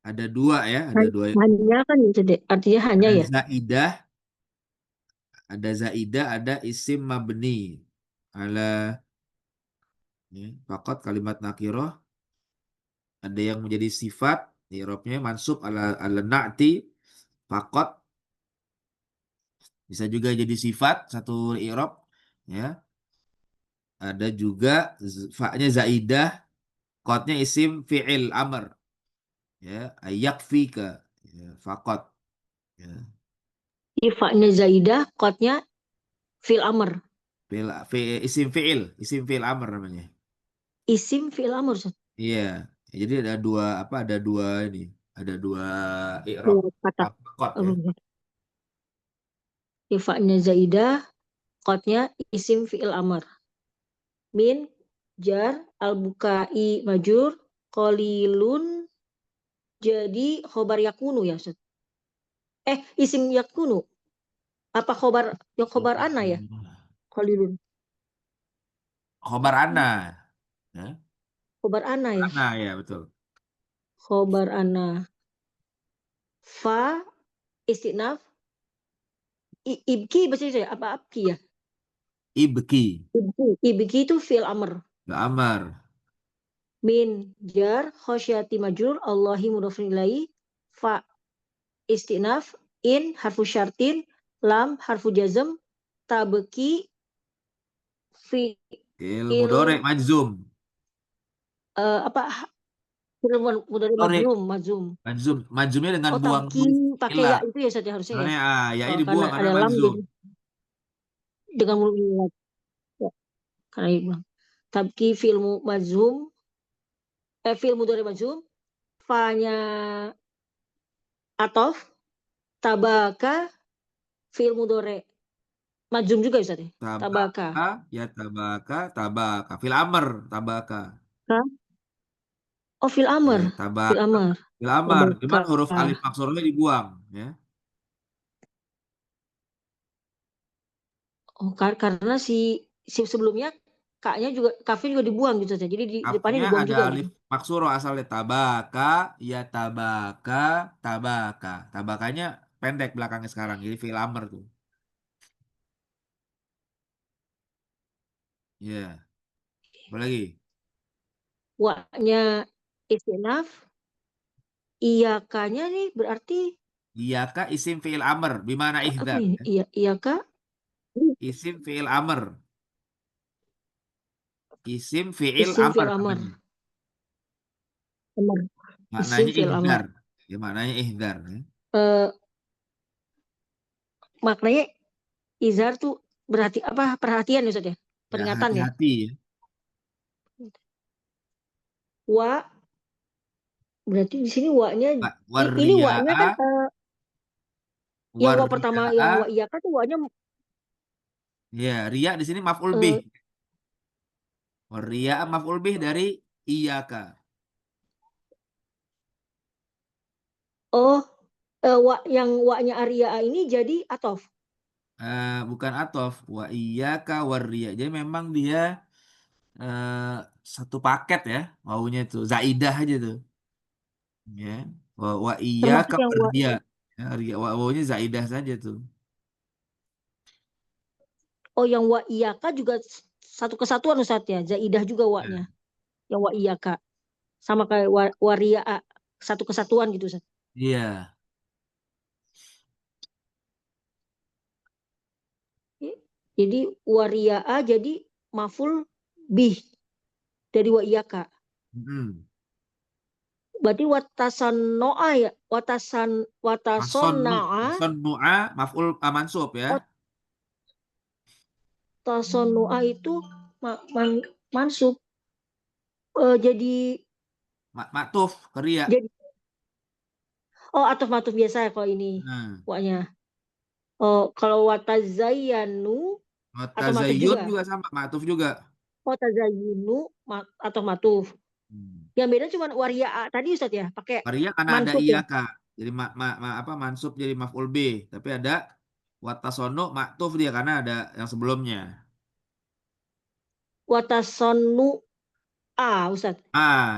ada dua ya, ada dua. Hanya kan ya, Ustaz? Artinya hanya Ada ya. zaidah, ada isim mabni ala ya, faqat kalimat nakiroh. Ada yang menjadi sifat, i'rabnya mansub ala na'ti faqat. Bisa juga jadi sifat satu i'rab ya. Ada juga fa-nya zaidah, qadnya isim fi'il amr ya, ayakfika ya, faqat ya. Ifa'nya zaidah, qadnya fil amr. Isim fi'il amr namanya. Isim fil amr, Ustaz. Iya, jadi ada dua ini, ada dua i'rab Kata. faqat ya. Ifa'nya zaidah, qadnya isim fi'il amr. Min jar al-bukai majur qalilun jadi khobar yakunu ya, Ustaz. Isim yakunu. Apa khobar ana ya? Qalilun. Khobar ana ya. Khobar ana ya. Ana ya, betul. Khobar ana. Fa istinaf. Ibki bahasa Indonesia apa abki ya? Ibki Ibki itu fi'il amr. amar Min jar khosyati majrur Allahi mudhafun ilaihi. Fa istinaf. In harfu syartin. Lam harfu jazm. Tabki fi'il mudhari majzum. apa mudhari majzum. Majzumnya dengan buang Tabki huruf pakai illa. ya itu ya, Ustaz, harusnya ya. Ya ini Karena dibuang ada karena lam majzum. jadi dengan huruf illa. Ya, karena dibuang. Tabki fi'il majzum. Fi'il mudhari majzum. Fa-nya atof. Tabaka fi'il mudhari majzum juga, Ustaz ya. Tabaka. Tabaka fil amr tabaka. Oh, fil amr. Fil amr. Fil amr, cuman Tabaka. huruf alif maksurnya dibuang ya. Oh, karena si sebelumnya kaknya juga kafnya juga dibuang gitu saja. Jadi di depannya Kafnya dibuang ada juga alif gitu. maksuro asalnya tabaka, ya tabaka, tabaka. Tabakanya pendek belakangnya sekarang, jadi fi'il amr tuh. Ya. Apa lagi? Wa-nya istinaf. Iyakanya nih berarti Iyaka isim fi'il amr bimana apa ihdar ini? ya. Iyaka Isim fi'il amr. Isim fi'il isim amr fi'il amr. namanya. Amr. Maknanya Isim fi'il amr. ihdar. Ya, maknanya ihdar ya. Maknanya izhar tuh berarti apa? Perhatian ya, Ustaz ya? Ya, Peringatan ya. hati-hati ya. Wa berarti di sini wa-nya ini wa-nya kan yang wa pertama yang wa iyaka tuh wa-nya Ya, ria di sini maf'ul bih. Eh, Ria maf'ul bih dari iyaka. oh, yang wa-nya Arya ini jadi atof. Bukan atof. Wa iyaka warria. Jadi memang dia satu paket ya. Wawunya itu. Zaidah aja tuh. Ya. Wa iyaka Termasuk yang wa, warria. Ya, wawunya zaidah saja tuh. oh yang wa iyaka juga satu kesatuan Ustaz ya. Zaidah juga Ya. wa-nya. Yang wa iyaka. Sama kayak waria satu kesatuan gitu Ustaz. Iya. Jadi waria jadi maful bih dari wa iyaka. Mm-mm. Berarti watasan noa ya, watason naa, Masonnu'a maf'ul mansub ya. watason noa itu mansub. Jadi Maktuf keria. jadi oh atau matuf biasa ya kalau ini Nah, waknya. Oh kalau watazayanu atau matuf tazayyun juga. juga sama, maktuf juga. Watazayunu atau matuf. Hmm. Yang beda cuma waria tadi Ustaz ya, pakai Keria karena ada mansub ya. iyaka. Jadi apa mansub jadi maf'ul bih, tapi ada watasono maktuf dia karena ada yang sebelumnya. Watasonu Ustaz.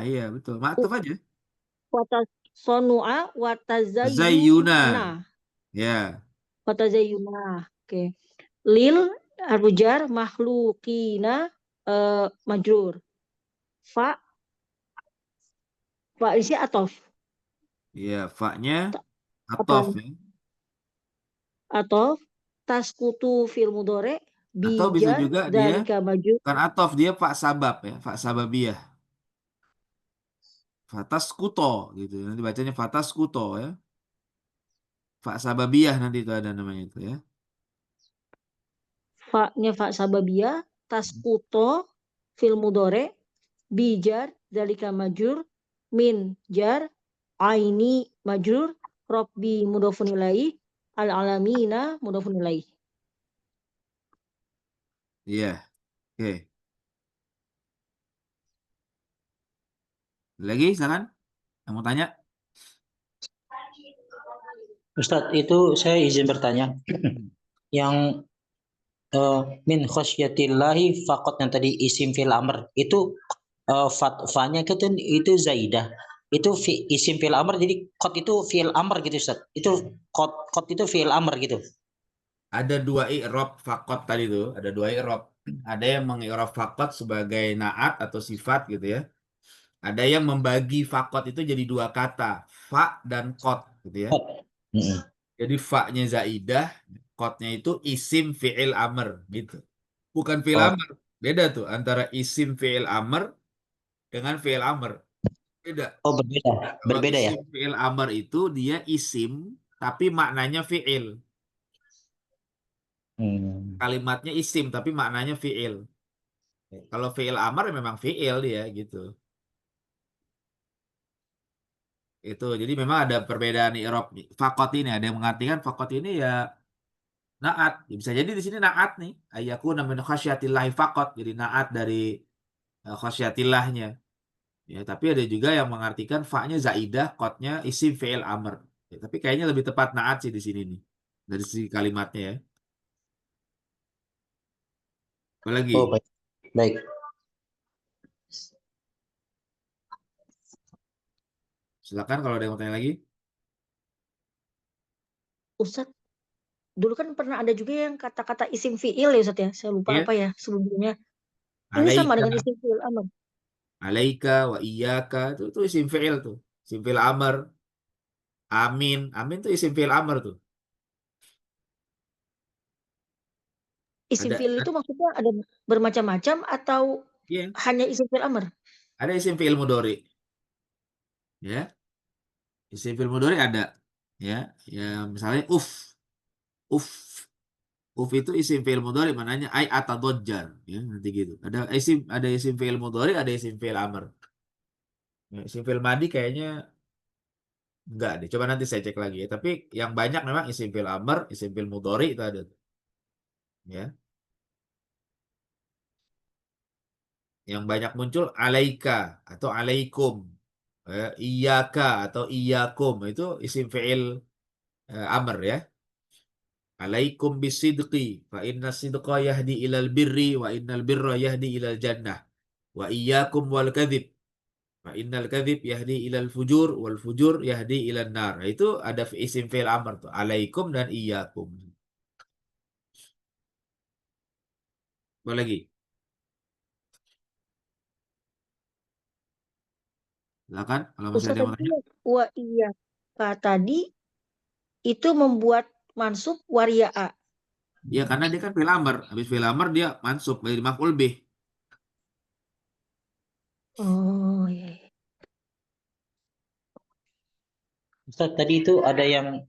Iya betul. Maktuf aja. Watasonua Zayyuna. watazayuna. Ya. Watazayuna. Oke. Lil harfujar makhlukina majrur. Fa fa isi atof. Iya, fa-nya atof Apa ya. atof taskutu fil mudore Atau bisa bijar juga dia dalika majrur kan atof dia fa sabab ya, fa sababiyah. Fatas kuto gitu. Nanti bacanya fatas kuto ya. Fa sababiyah nanti itu ada namanya itu ya. fa-nya fa sababiyah taskuto fil mudore bijar dalika majrur min jar aini majrur robbi mudofun ilaih al alamina mudofun ilaih. Iya. Oke. Lagi silakan. Yang mau tanya? Ustadz, itu saya izin bertanya. Yang min khosyatillahi fakot yang tadi isim fil amr itu fa-nya itu zaidah. Itu isim fil amr, jadi kot itu fil amr gitu Ustadz. Itu kot itu fil amr gitu. Ada dua i'rab fakot tadi tuh, ada dua i'rab. Ada yang mengi'rab fakot sebagai naat atau sifat gitu ya. Ada yang membagi fakot itu jadi dua kata, fa dan kot gitu ya. Kot. Mm-mm. Jadi fa-nya zaidah, kotnya itu isim fi'il amr gitu. Bukan fi'il Oh, amr. Beda tuh antara isim fi'il amr dengan fi'il amr. Beda. oh berbeda. Kalau Berbeda ya. isim fi'il amr itu dia isim tapi maknanya fi'il. Hmm. Kalimatnya isim tapi maknanya fi'il. Kalau fi'il amr ya memang fi'il dia gitu. Itu jadi memang ada perbedaan i'rab fakot ini. Ada yang mengartikan fakot ini ya naat. Ya, bisa jadi di sini naat nih. Ayyakuna min khasyatillahi fakot. Jadi naat dari khasyatilahnya. Ya, tapi ada juga yang mengartikan fa-nya zaidah, kotnya isim fi'il amr. Ya, tapi kayaknya lebih tepat naat sih di sini nih. Dari sisi kalimatnya ya. Apa lagi? Oh baik. Baik. Silakan kalau ada yang mau tanya lagi. Ustaz dulu kan pernah ada juga yang kata-kata isim fiil ya Ustaz ya, saya lupa Ya. apa ya sebelumnya. Ini sama Alaika, dengan isim fiil amr. alaika, wa iyyaka itu isim fi'il tuh. Isim fi'il amr. Amin, amin tuh isim fi'il amr tuh. Isim fiil itu Ada maksudnya ada bermacam-macam atau iya, hanya isim fiil amr? ada isim fi'il mudhari. Ya, isim fi'il mudhari ada. Ya, ya misalnya uf. Uf itu isim fi'il mudhari mananya ai atadajjar ya nanti gitu. Ada isim fi'il mudhari, ada isim fi'il amr. Ya, isim fi'il madi kayaknya enggak deh. Coba nanti saya cek lagi ya. Tapi yang banyak memang isim fi'il amr, isim fi'il mudhari itu ada. Ya. yang banyak muncul alaika atau alaikum, iyaka atau iyakum, itu isim fi'il amr ya. Alaikum bisidqi fa inna sidqa yahdi ilal birri wa innal birra yahdi ilal jannah wa iyyakum wal kadhib fa innal kadhib yahdi ilal fujur wal fujur yahdi ilal nar. Nah, itu ada isim fi'il amr tuh, alaikum dan iyyakum. Apa lagi? Silakan kalau masih Ustaz ada yang mau tadi tanya. wa iya tadi itu membuat mansub waria'a. Ya karena dia kan fi'il amr, habis fi'il amr dia mansub menjadi maf'ul bih. Oh iya. Ustaz, tadi itu ada yang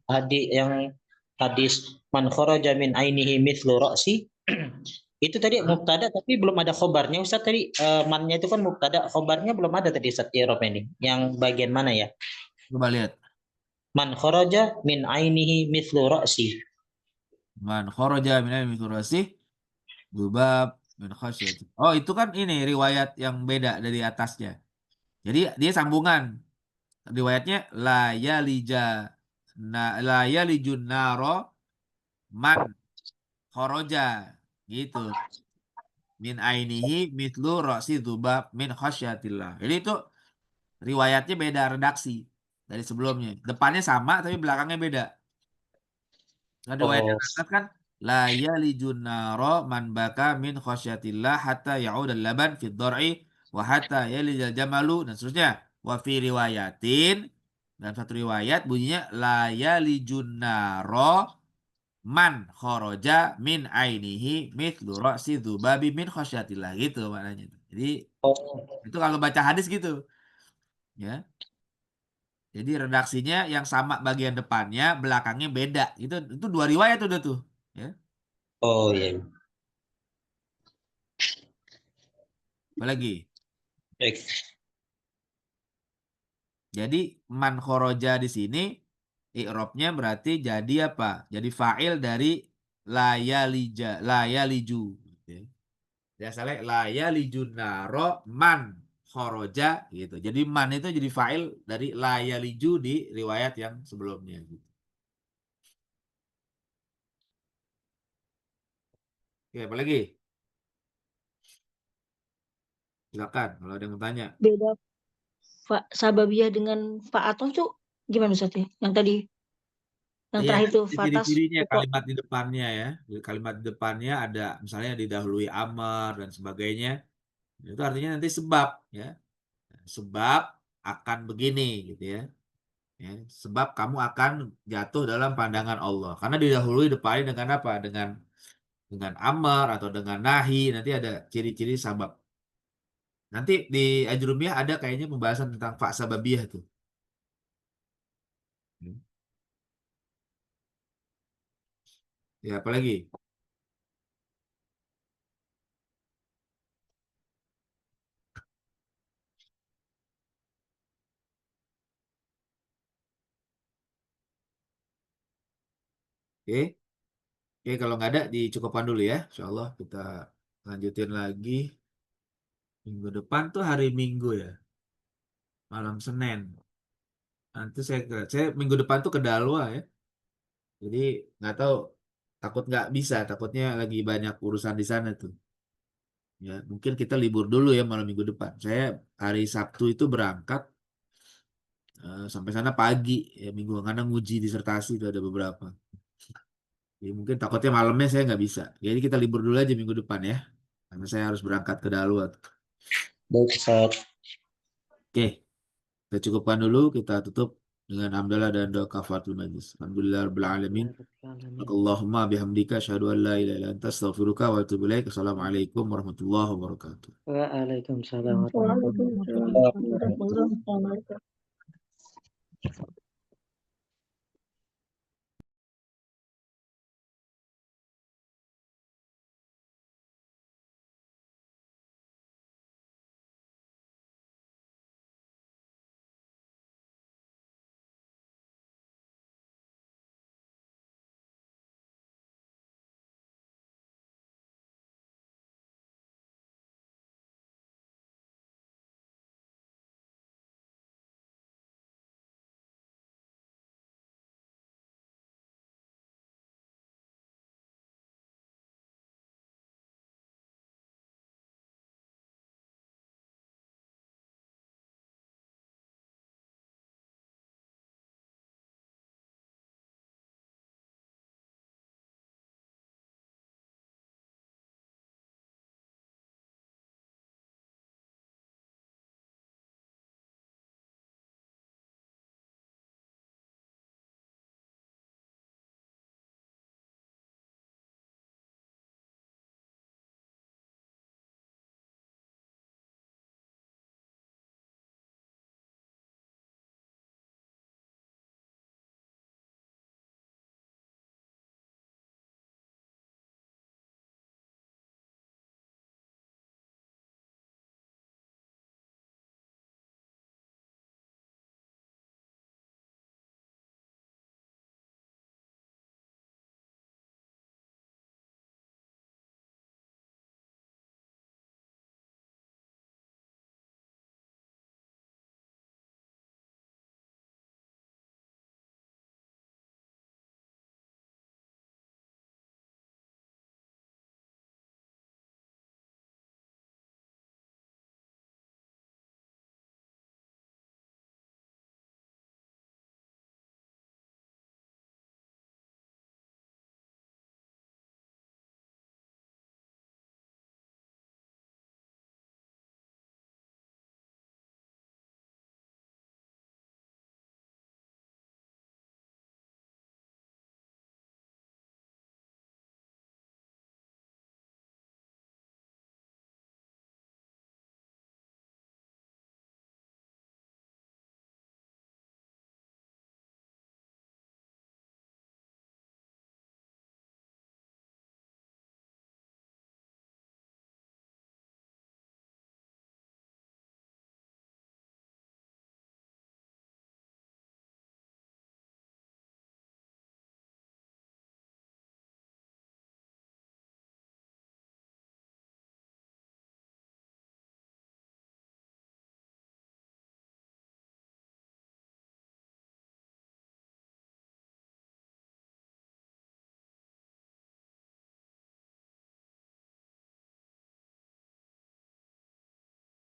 hadis man kharaja min ainihi mithlu ra'si. Itu tadi mubtada tapi belum ada khobarnya Ustaz tadi. Mannya itu kan mubtada, khobarnya belum ada tadi Ustaz di Eropa ini. Yang bagian mana ya? Coba lihat. Man kharaja min ainihi mithlu ra'si. Man kharaja min ilmi turasih dzubab min khasyati. Oh, itu kan ini riwayat yang beda dari atasnya. Jadi dia sambungan. Riwayatnya la yalijun naro man kharaja gitu. Min ainihi mitlu ra'si dzubab min khasyatillah. Jadi itu riwayatnya beda redaksi dari sebelumnya. Depannya sama tapi belakangnya beda. Kan riwayat Oh, yang atas kan la yalijun naro man baka min khasyatillah hatta ya'udal laban fid dhar'i wa hatta yalijal jamalu dan seterusnya. Wa fi riwayatin dan satu riwayat bunyinya la yalijun naro man kharaja min ainihi mithlu ra'si dzubabi min khasyatillah gitu maknanya. Jadi oh, itu kalau baca hadis gitu ya. Jadi redaksinya yang sama bagian depannya, belakangnya beda. Itu dua riwayat udah tuh, ya. oh iya. Apalagi? Baik. Jadi man khoroja di sini i'rabnya berarti jadi apa? Jadi fa'il dari layaliju. Gitu ya. Biasanya layalijun naro man khoroja gitu. Jadi man itu jadi fa'il dari layaliju di riwayat yang sebelumnya gitu. Oke, apalagi? Silakan kalau ada yang mau tanya. Beda sababiyah dengan fa'atoh tuh gimana Ustaz ya? Yang tadi yang Iya, terakhir tuh ada fatas ciri-cirinya pokok. kalimat di depannya ya. Kalimat di depannya ada misalnya didahului amar dan sebagainya. Itu artinya nanti sebab ya. Sebab akan begini gitu ya. Ya, sebab kamu akan jatuh dalam pandangan Allah. Karena didahului depannya dengan apa? Dengan amar atau dengan nahi, nanti ada ciri-ciri sabab. Nanti di Ajrumiyah ada kayaknya pembahasan tentang fa sababiyah tuh. Ya, apalagi? Oke. Oke, kalau nggak ada dicukupkan dulu ya. Insya Allah kita lanjutin lagi. Minggu depan tuh hari Minggu ya. Malam Senin. Nanti saya minggu depan tuh ke Dalwa ya. Jadi nggak tahu, takut nggak bisa. Takutnya lagi banyak urusan di sana tuh. Ya, mungkin kita libur dulu ya malam minggu depan. Saya hari Sabtu itu berangkat sampai sana pagi ya minggu karena nguji disertasi itu ada beberapa. Jadi mungkin takutnya malamnya saya nggak bisa. Jadi kita libur dulu aja minggu depan ya. Karena saya harus berangkat ke Dalwa. Baik, Ustaz. Oke, kita cukupkan dulu. Kita tutup dengan hamdalah dan doa kafaratul majlis. Alhamdulillah rabbil alamin. Allahumma bihamdika asyhadu an la ilaha illa anta astaghfiruka wa atubu ilaik. Assalamualaikum warahmatullahi wabarakatuh. Waalaikumsalam warahmatullahi Waalaikumsalam wabarakatuh. warahmatullahi wabarakatuh.